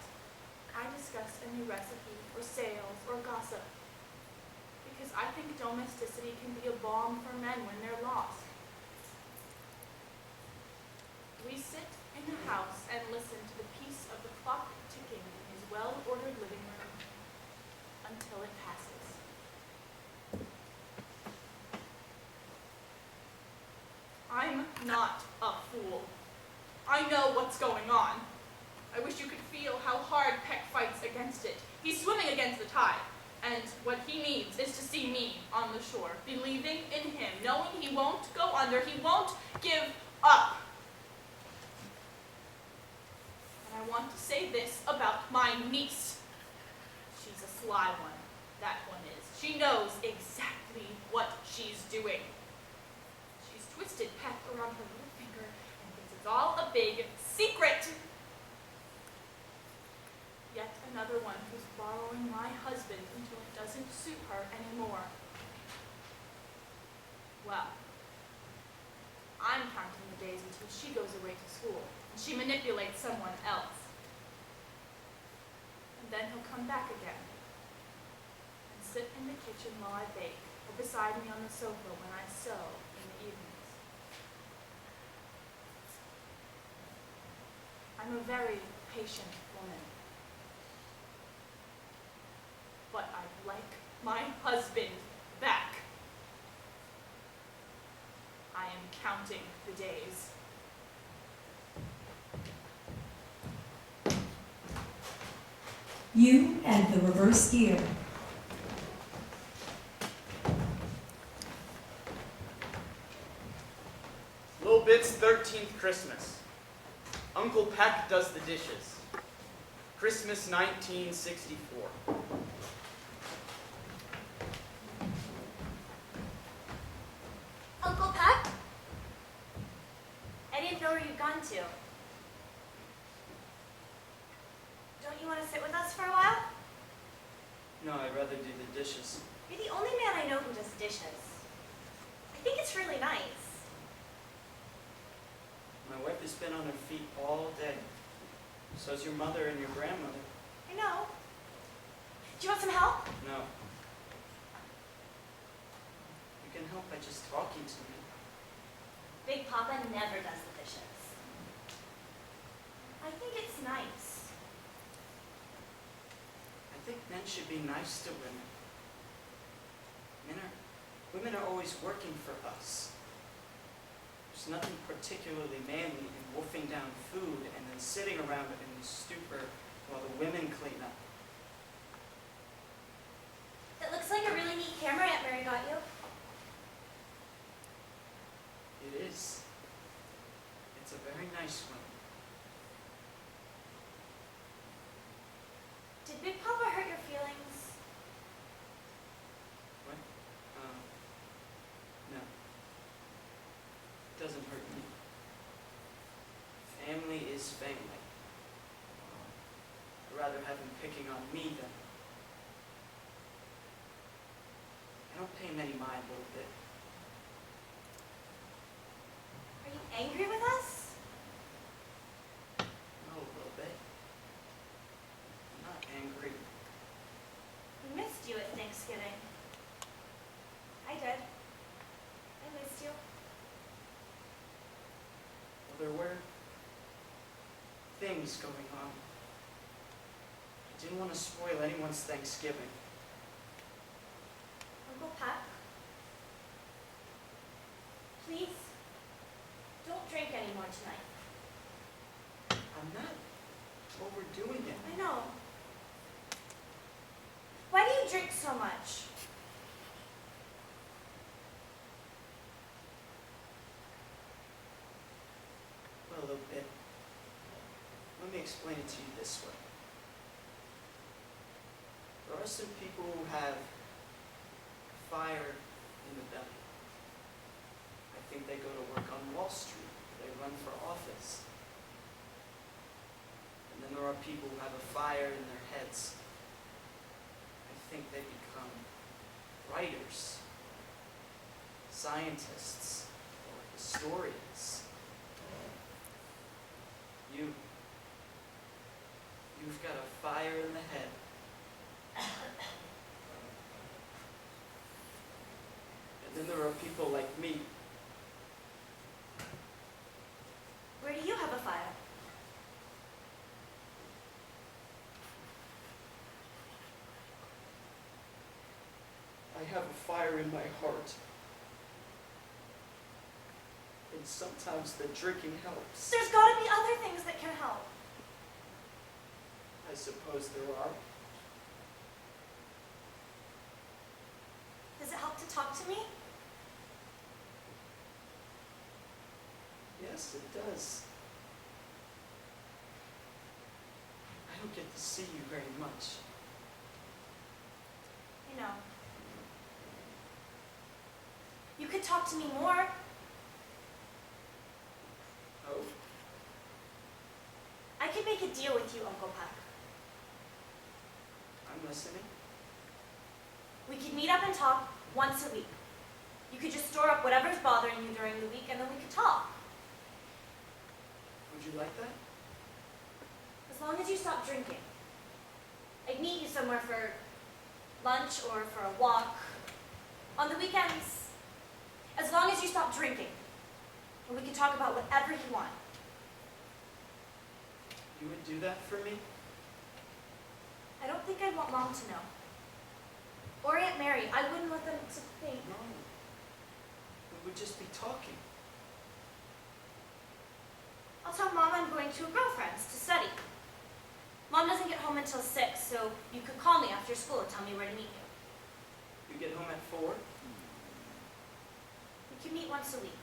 I discuss a new recipe, or sales, or gossip. Because I think domesticity can be a balm for men when they're lost. We sit in the house and listen to the piece of the clock ticking in his well-ordered living room until it passes. I'm not a fool. I know what's going on. I wish you could feel how hard Peck fights against it. He's swimming against the tide, and what he needs is to see me on the shore, believing in him, knowing he won't go under, he won't give up. And I want to say this about my niece. She's a sly one, that one is. She knows exactly what she's doing. She's twisted Peck around her little finger and thinks it's all a big secret. Yet another one who's borrowing my husband until it doesn't suit her anymore. Well, I'm counting the days until she goes away to school and she manipulates someone else. And then he'll come back again and sit in the kitchen while I bake, or beside me on the sofa when I sew in the evenings. I'm a very patient woman. But I'd like my husband back. I am counting the days. You and the reverse gear. Little Bit's 13th Christmas. Uncle Peck does the dishes. Christmas 1964. Uncle Peck? I didn't know where you'd gone to. Don't you want to sit with us for a while? No, I'd rather do the dishes. You're the only man I know who does dishes. I think it's really nice. My wife has been on her feet all day. So's your mother and your grandmother. I know. Do you want some help? No. by just talking to me. Big Papa never does the dishes. I think it's nice. I think men should be nice to women. Women are always working for us. There's nothing particularly manly in wolfing down food and then sitting around in stupor while the women clean up. It looks like a really neat camera Aunt Mary got you. It is. It's a very nice one. Did Big Papa hurt your feelings? What? No. It doesn't hurt me. Family is family. I'd rather have him picking on me than... I don't pay him any mind a little bit. Are you angry with us? No, a little bit. I'm not angry. We missed you at Thanksgiving. I did. I missed you. Well, there were things going on. I didn't want to spoil anyone's Thanksgiving. Uncle Peck, please, don't drink anymore tonight. I'm not overdoing it. I know. Why do you drink so much? Well, a little bit. Let me explain it to you this way. There are some people who have fire in the belly. I think they go to work on Wall Street. They run for office. And then there are people who have a fire in their heads. I think they become writers, scientists, or historians. You've got a fire in the head. And then there are people like me. Where do you have a fire? I have a fire in my heart. And sometimes the drinking helps. There's got to be other things that can help. I suppose there are. Does it help to talk to me? Yes, it does. I don't get to see you very much. I know. You could talk to me more. Oh? I could make a deal with you, Uncle Peck. I'm listening. We could meet up and talk once a week. You could just store up whatever's bothering you during the week, and then we could talk. Would you like that? As long as you stop drinking. I'd meet you somewhere for lunch or for a walk. On the weekends. As long as you stop drinking. And we can talk about whatever you want. You would do that for me? I don't think I'd want Mom to know. Or Aunt Mary. I wouldn't want them to think. No. We would just be talking. I'll tell Mom I'm going to a girlfriend's to study. Mom doesn't get home until 6, so you could call me after school and tell me where to meet you. You get home at 4? We can meet once a week.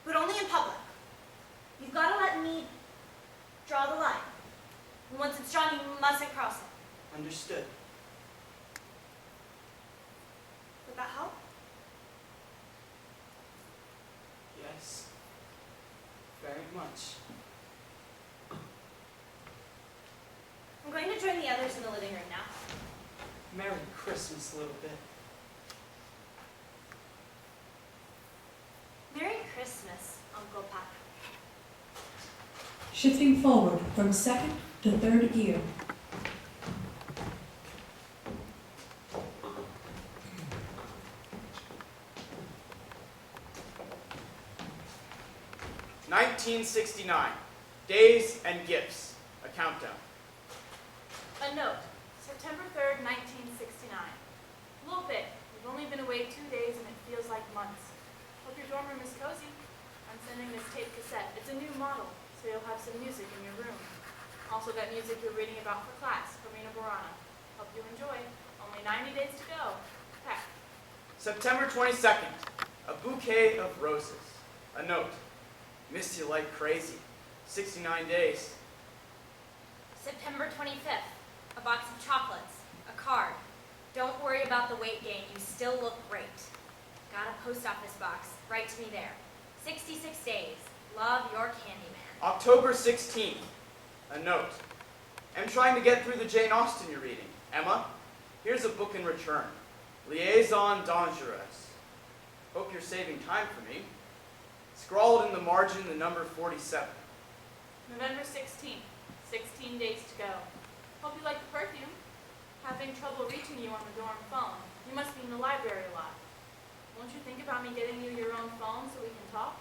But only in public. You've got to let me draw the line. And once it's drawn, you mustn't cross it. Understood. Would that help? Yes. Very much. I'm going to join the others in the living room now. Merry Christmas, little bit. Merry Christmas, Uncle Peck. Shifting forward from second to third gear. 1969. Days and Gifts. A countdown. A note, September 3rd, 1969. A little bit. We've only been away 2 days and it feels like months. Hope your dorm room is cozy. I'm sending this tape cassette. It's a new model, so you'll have some music in your room. Also got music you're reading about for class, Karina Borana. Hope you enjoy. Only 90 days to go. Peck. September 22nd. A bouquet of roses. A note. Miss you like crazy. 69 days. September 25th. A box of chocolates. A card. Don't worry about the weight gain. You still look great. Got a post office box. Write to me there. 66 days. Love, your Candyman. October 16th. A note. I'm trying to get through the Jane Austen you're reading. Emma, here's a book in return. Liaison Dangereuse. Hope you're saving time for me. Scrawled in the margin the number 47. November 16th. 16 days to go. Hope you like the perfume. Having trouble reaching you on the dorm phone. You must be in the library a lot. Won't you think about me getting you your own phone so we can talk?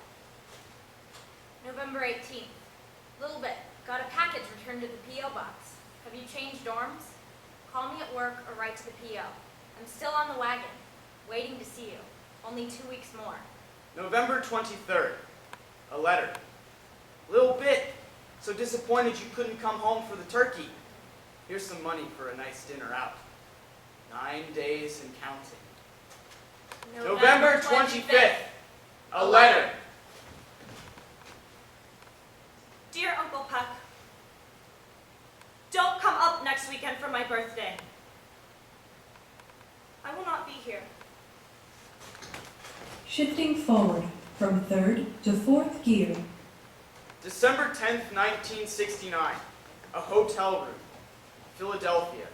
November 18th. Little bit. Got a package returned to the P.O. box. Have you changed dorms? Call me at work or write to the P.O. I'm still on the wagon. Waiting to see you. Only 2 weeks more. November 23rd. A letter. Little bit. So disappointed you couldn't come home for the turkey. Here's some money for a nice dinner out. 9 days and counting. November 25th. A letter. Dear Uncle Peck, don't come up next weekend for my birthday. I will not be here. Shifting forward from third to fourth gear. December 10th, 1969. A hotel room. Philadelphia.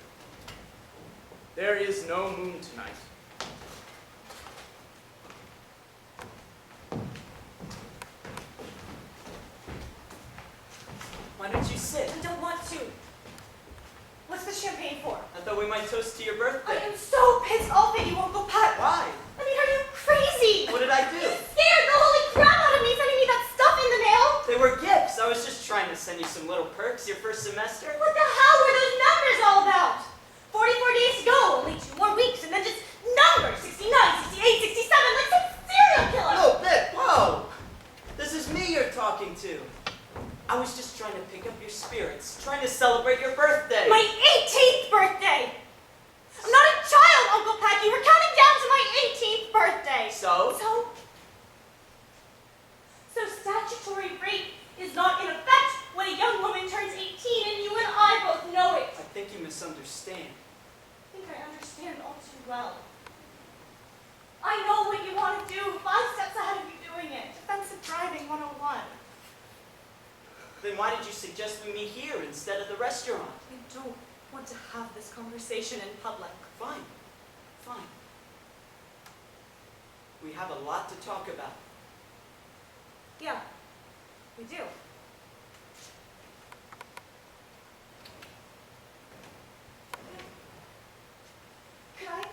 There is no moon tonight. Why don't you sit? I don't want to. What's the champagne for? I thought we might toast to your birthday. I am so pissed off at you, Uncle Peck. Why? I mean, are you crazy? What did I do? You scared the holy crap out of me sending me that stuff in the mail. They were gifts. I was just trying to send you some little perks your first semester. What the hell were those numbers all about? 44 days to go, only 2 more weeks, and then just numbers. 69, 68, 67, like some serial killer. No, Vic, whoa! This is me you're talking to. I was just trying to pick up your spirits, trying to celebrate your birthday. My 18th birthday! I'm not a child, Uncle Peck. You were counting down to my 18th birthday. So? So statutory rape is not in effect when a young woman turns 18, and you and I both know it. I think you misunderstand. I think I understand all too well. I know what you want to do, 5 steps ahead of you doing it. Defensive driving 101. Then why did you suggest we meet here instead of the restaurant? I don't want to have this conversation in public. Fine, fine. We have a lot to talk about. Yeah, we do. Could I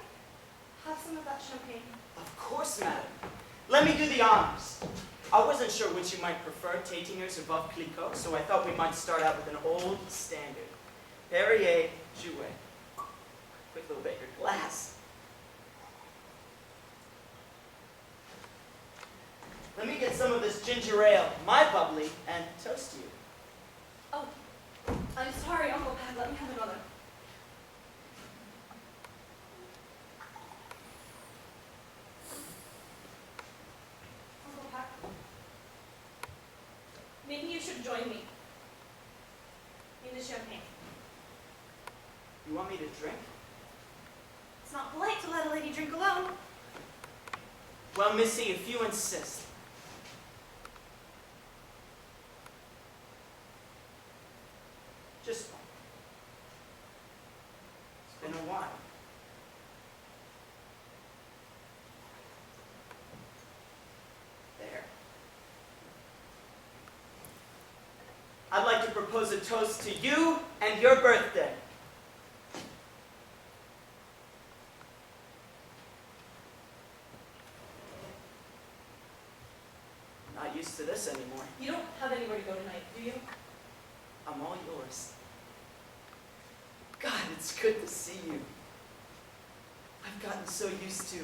have some of that champagne? Of course, madam. Let me do the honors. I wasn't sure which you might prefer, Tatingers or Veuve Clicquot, so I thought we might start out with an old standard. Perrier Jouet. Quick little bit, your glass. Let me get some of this ginger ale, my bubbly, and toast you. Oh, I'm sorry, Uncle Pat. Let me have another. Uncle Pat, maybe you should join me in the champagne. You want me to drink? It's not polite to let a lady drink alone. Well, Missy, if you insist. Just one. It's been a while. There. I'd like to propose a toast to you and your birthday. not used to this anymore. You don't have anywhere to go tonight, do you? I'm all yours. God, it's good to see you. I've gotten so used to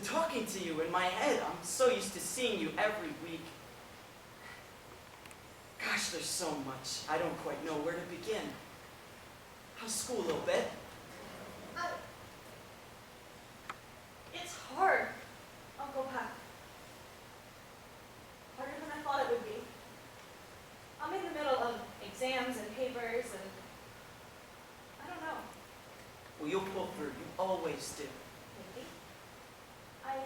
talking to you in my head. I'm so used to seeing you every week. Gosh, there's so much. I don't quite know where to begin. How's school, little bit? It's hard, Uncle Peck. Harder than I thought it would be. I'm in the middle of exams and papers and I don't know. Well, you'll pull through. You always do. Maybe. I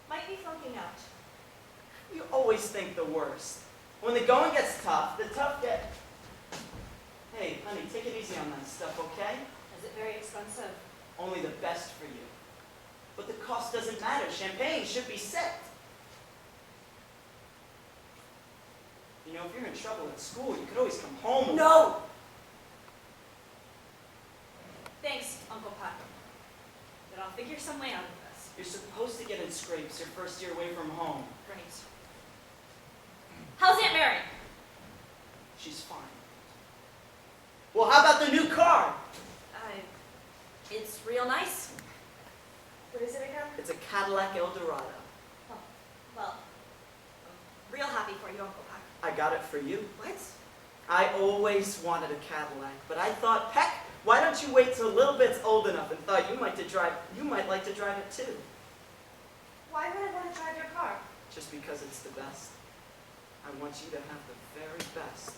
might be flunking out. You always think the worst. When the going gets tough, the tough get... Hey, honey, take it easy on that stuff, okay? Is it very expensive? Only the best for you. But the cost doesn't matter. Champagne should be set. You know, if you're in trouble at school, you could always come home. No! Thanks, Uncle Peck. But I'll figure some way out of this. You're supposed to get in scrapes your first year away from home. Great. How's Aunt Mary? She's fine. Well, how about the new car? It's real nice. What is it again? It's a Cadillac Eldorado. Oh, well, I'm real happy for you, Uncle Peck. I got it for you. What? I always wanted a Cadillac, but I thought, Peck, why don't you wait till a little bit's old enough and thought you might like to drive it too. Why would I want to drive your car? Just because it's the best. I want you to have the very best.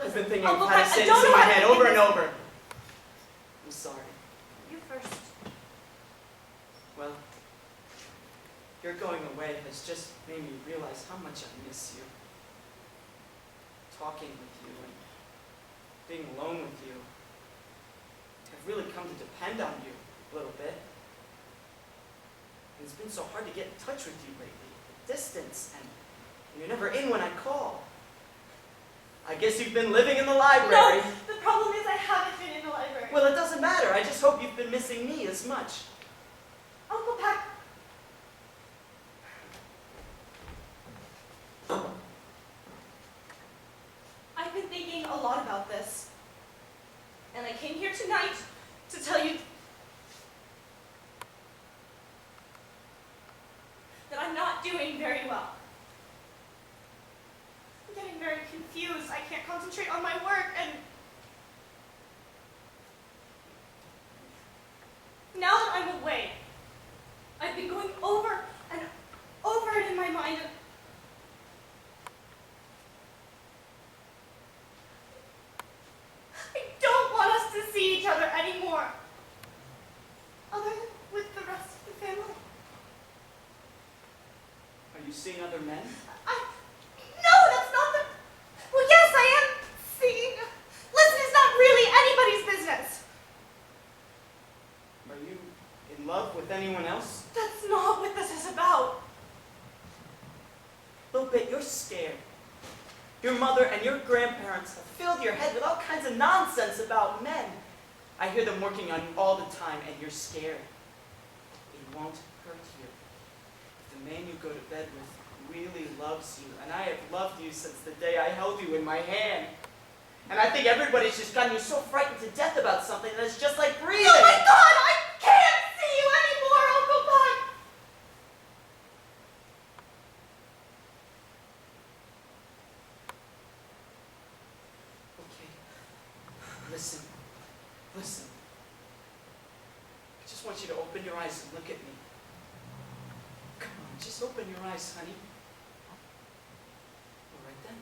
I've been thinking Uncle of how to Peck, say I this don't in know my how to head begin over and this. over. I'm sorry. You first. Well, your going away has just made me realize how much I miss you. Talking with you and being alone with you. I've really come to depend on you a little bit. And it's been so hard to get in touch with you lately. The distance, and you're never in when I call. I guess you've been living in the library. No, the problem is I haven't been in the library. Well, it doesn't matter. I just hope you've been missing me as much. Uncle Peck. I've been thinking a lot about this. And I came here tonight to tell you that I'm not doing very well. I'm getting very confused. I can't concentrate on my work, and now that I'm away, I've been going over and over it in my mind. I don't want us to see each other anymore, other than with the rest of the family. Are you seeing other men? No, that's not the... Well, yes, I am seeing... Listen, it's not really anybody's business. Are you in love with anyone else? That's not what this is about. Little bit, you're scared. Your mother and your grandparents have filled your head with all kinds of nonsense about men. I hear them working on you all the time, and you're scared. It won't hurt you. If the man you go to bed with really loves you, and I have loved you since the day I held you in my hand. And I think everybody's just gotten you so frightened to death about something that it's just like breathing. Oh my God, I can't see you anymore, Uncle Peck. Okay. Listen. Listen. I just want you to open your eyes and look at me. Come on, just open your eyes, honey. All right then.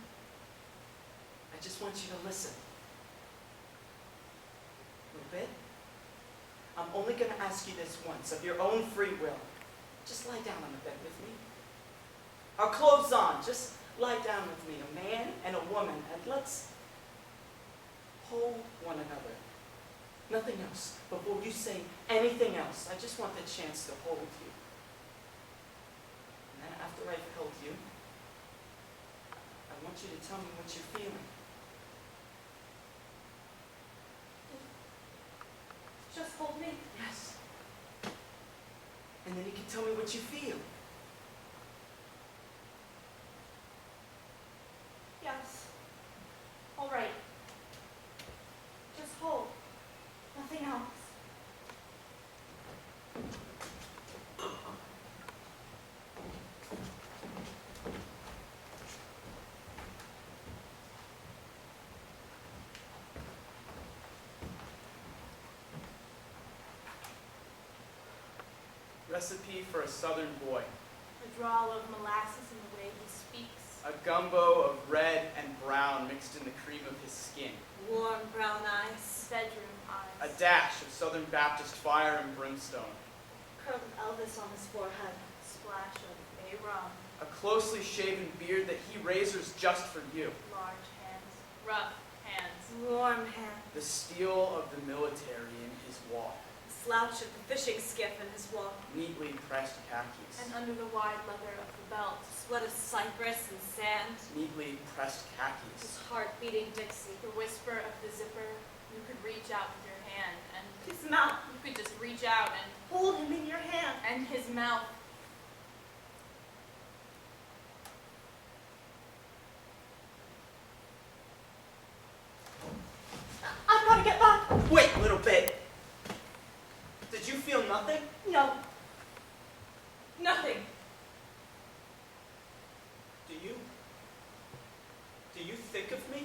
I just want you to listen. A little bit. I'm only going to ask you this once, of your own free will. Just lie down on the bed with me. Our clothes on. Just lie down with me, a man and a woman, and let's hold one another. Nothing else. Before you say anything else, I just want the chance to hold you. And then after I've held you, I want you to tell me what you're feeling. Just hold me. Yes. And then you can tell me what you feel. Recipe for a southern boy. A drawl of molasses in the way he speaks. A gumbo of red and brown mixed in the cream of his skin. Warm brown eyes. Bedroom A eyes. dash of Southern Baptist fire and brimstone. Curl of Elvis on his forehead. Splash of bay rum. A closely shaven beard that he razors just for you. Large hands. Rough hands. Warm hand. The steel of the military in his walk. Slouch of the fishing skiff in his walk. Neatly pressed khakis. And under the wide leather of the belt. Sweat of cypress and sand. Neatly pressed His khakis. heart beating Dixie. The whisper of the zipper. You could reach out with your hand and His mouth. you could just reach out and Hold him in your hand. and his mouth. I've got to get back. Wait a little bit. Did you feel nothing? No. Nothing. Do you think of me?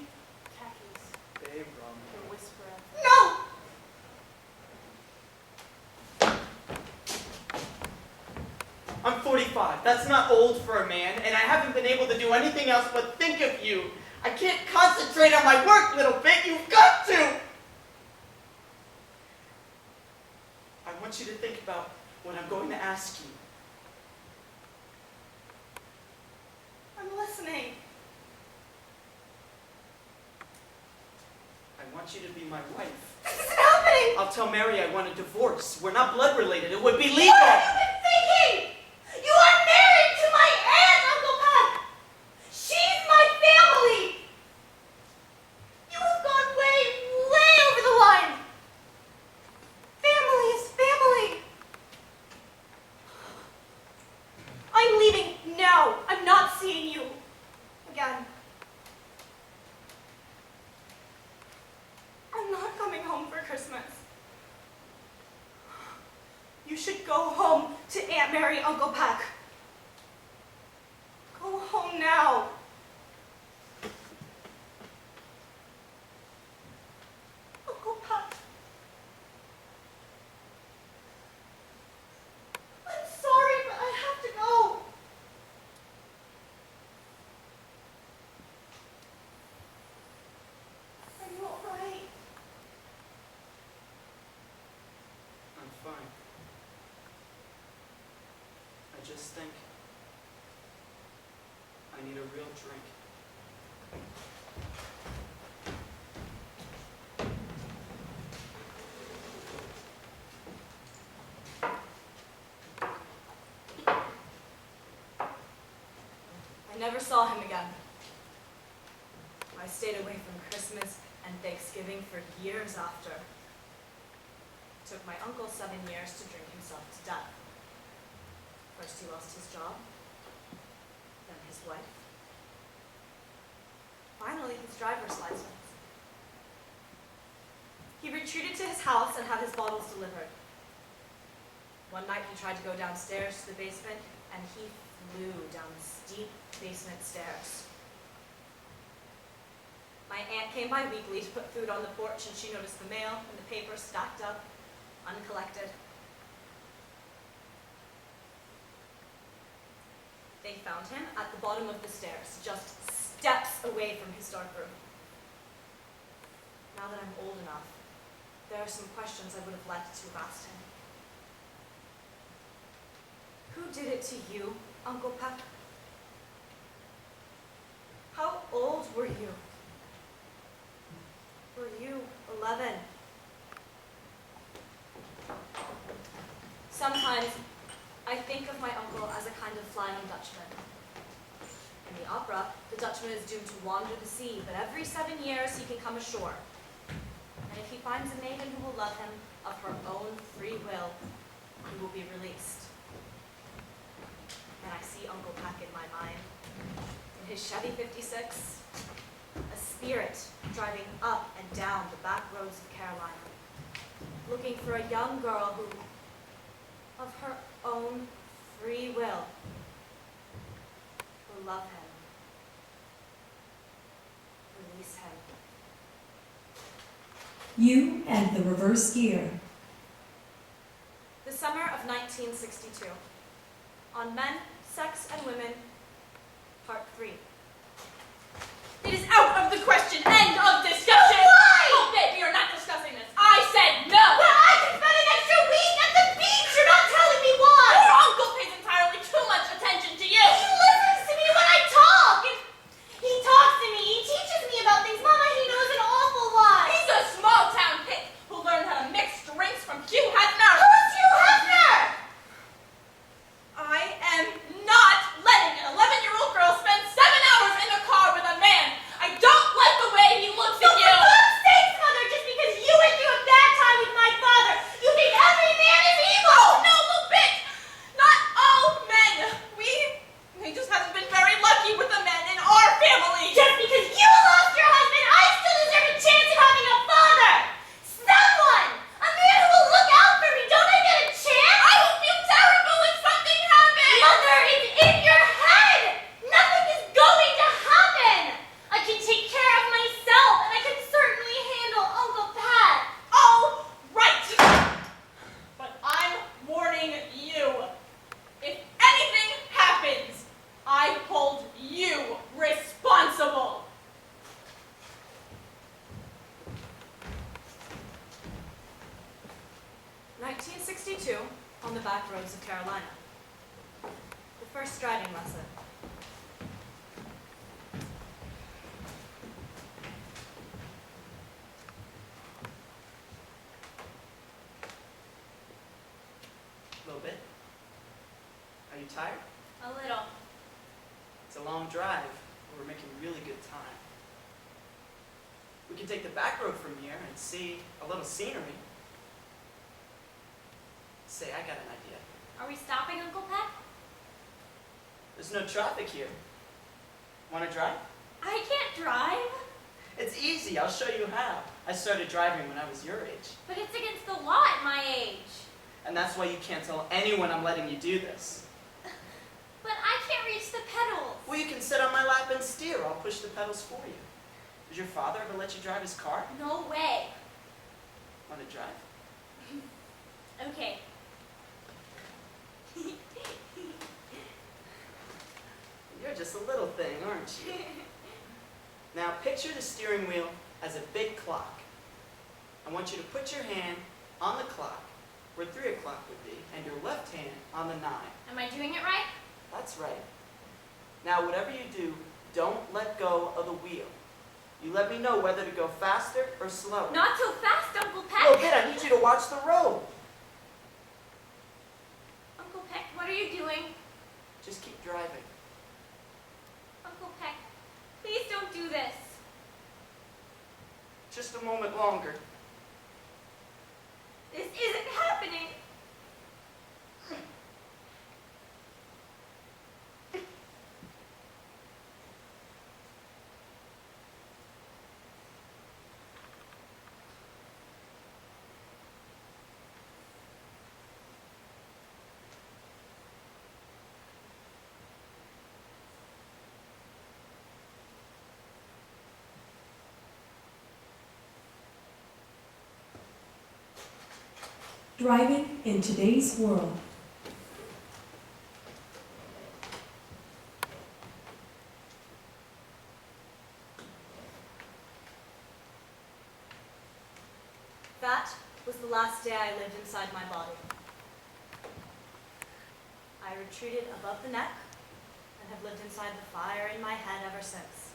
Khakis. Bay rum. The whisper of No! I'm 45. That's not old for a man, and I haven't been able to do anything else but think of you. I can't concentrate on my work, little bit. You've got to! I want you to think about what I'm going to ask you. I'm listening. I want you to be my wife. This isn't happening! I'll tell Mary I want a divorce. We're not blood related. It would be legal. What have you been thinking? You are married to my aunt, Uncle Peck! She's my family! You have gone way, way over the line! Family is family! I'm leaving now. I'm not seeing you again. I'm not coming home for Christmas. You should go home to Aunt Mary, Uncle Peck. Go home now. Uncle Peck. I'm sorry, but I have to go. Are you all right? I'm fine. I just think I need a real drink. I never saw him again. I stayed away from Christmas and Thanksgiving for years after. It took my uncle 7 years to drink himself to death. First he lost his job, then his wife, finally his driver's license. He retreated to his house and had his bottles delivered. One night he tried to go downstairs to the basement, and he flew down the steep basement stairs. My aunt came by weekly to put food on the porch, and she noticed the mail and the paper stacked up, uncollected. They found him at the bottom of the stairs, just steps away from his dark room. Now that I'm old enough, there are some questions I would have liked to have asked him. Who did it to you, Uncle Peck? How old were you? Were you 11? Sometimes I think of my uncle as a kind of Flying Dutchman. In the opera, the Dutchman is doomed to wander the sea, but every 7 years he can come ashore. And if he finds a maiden who will love him of her own free will, he will be released. And I see Uncle Peck in my mind, in his Chevy 56, a spirit driving up and down the back roads of Carolina, looking for a young girl who, of her own free will love him, release him. You and the reverse gear. The summer of 1962. On Men, Sex, and Women, Part 3. It is out of the question. End of discussion. Why? Oh, babe, we are not discussing this. I said no. But I can spend an extra week at the beach. You're not telling me why. Your uncle pays entirely too much attention to you. He listens to me when I talk. He talks to me. He teaches me about things. Mama, he knows an awful lot. He's a small-town hick who learned how to mix drinks from Hugh Hefner. Who's Hugh Hefner? I am not letting an 11-year-old girl spend 7 hours in a car with a man. I don't like the way he looks So at you. for God's sakes, Mother, just because you went through a bad time with my father, you think every man is evil? Oh, no, little bitch. Not all men. We just haven't been very lucky with the men in our family. Just because you lost your husband, I still deserve a chance of having a father. Someone! A man who will look out for me. Don't I get a chance? I will feel terrible if something happens. Mother, it's in your head. Nothing is going to happen. I can take care of myself, and I can certainly handle Uncle Pat. All right. But I'm warning you. If anything happens, I hold you responsible. (1962) on the back roads of Carolina. The first driving lesson. A little bit. Are you tired? A little. It's a long drive, but we're making really good time. We can take the back road from here and see a little scenery. Say, I got an idea. Are we stopping, Uncle Pat? There's no traffic here. Want to drive? I can't drive. It's easy. I'll show you how. I started driving when I was your age. But it's against the law at my age. And that's why you can't tell anyone I'm letting you do this. But I can't reach the pedals. Well, you can sit on my lap and steer. I'll push the pedals for you. Did your father ever let you drive his car? No way. Want to drive? Okay. You're just a little thing, aren't you? Now, picture the steering wheel as a big clock. I want you to put your hand on the clock where 3 o'clock would be, and your left hand on the 9. Am I doing it right? That's right. Now, whatever you do, don't let go of the wheel. You let me know whether to go faster or slower. Not so fast, Uncle Peck. Little bit, I need you to watch the road. Uncle Peck, what are you doing? Just keep driving. Uncle Peck, please don't do this. Just a moment longer. This isn't happening. Driving in today's world. That was the last day I lived inside my body. I retreated above the neck and have lived inside the fire in my head ever since.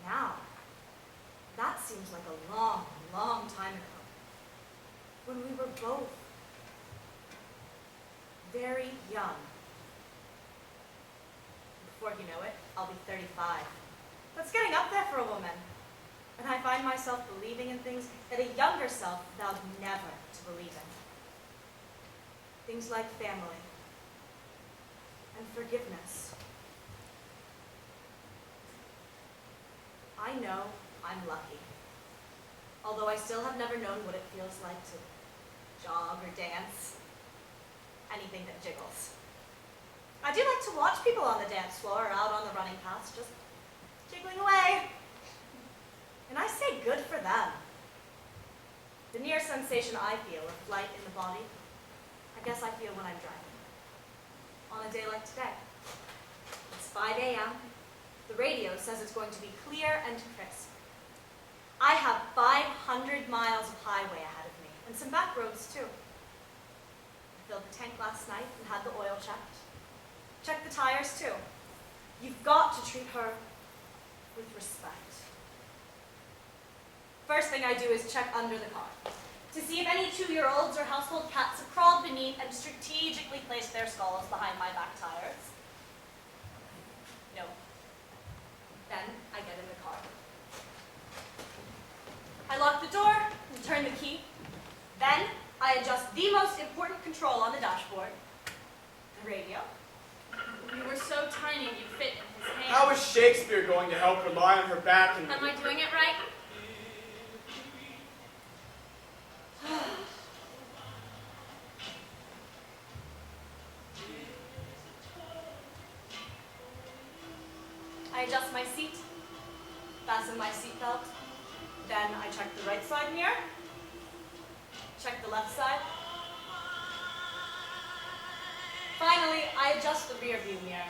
Now, that seems like a long, long time ago, when we were both very young. Before you know it, I'll be 35. That's getting up there for a woman. And I find myself believing in things that a younger self vowed never to believe in. Things like family and forgiveness. I know I'm lucky, although I still have never known what it feels like to jog or dance, anything that jiggles. I do like to watch people on the dance floor or out on the running paths, just jiggling away. And I say good for them. The near sensation I feel of flight in the body, I guess I feel when I'm driving. On a day like today. It's 5 a.m. The radio says it's going to be clear and crisp. I have 500 miles of highway ahead of me, and some back roads too. I filled the tank last night and had the oil checked. Checked the tires too. You've got to treat her with respect. First thing I do is check under the car to see if any 2-year-olds or household cats have crawled beneath and strategically placed their skulls behind my back tires. No. Then I get in the car. I lock the door and turn the key. Then I adjust the most important control on the dashboard, the radio. You were so tiny you fit in his hand. How is Shakespeare going to help her lie on her back and... Am I doing it right? I adjust my seat, fasten my seatbelt, then I check the right side mirror, check the left side. Finally, I adjust the rear view mirror.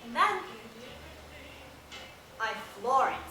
And then I floor it.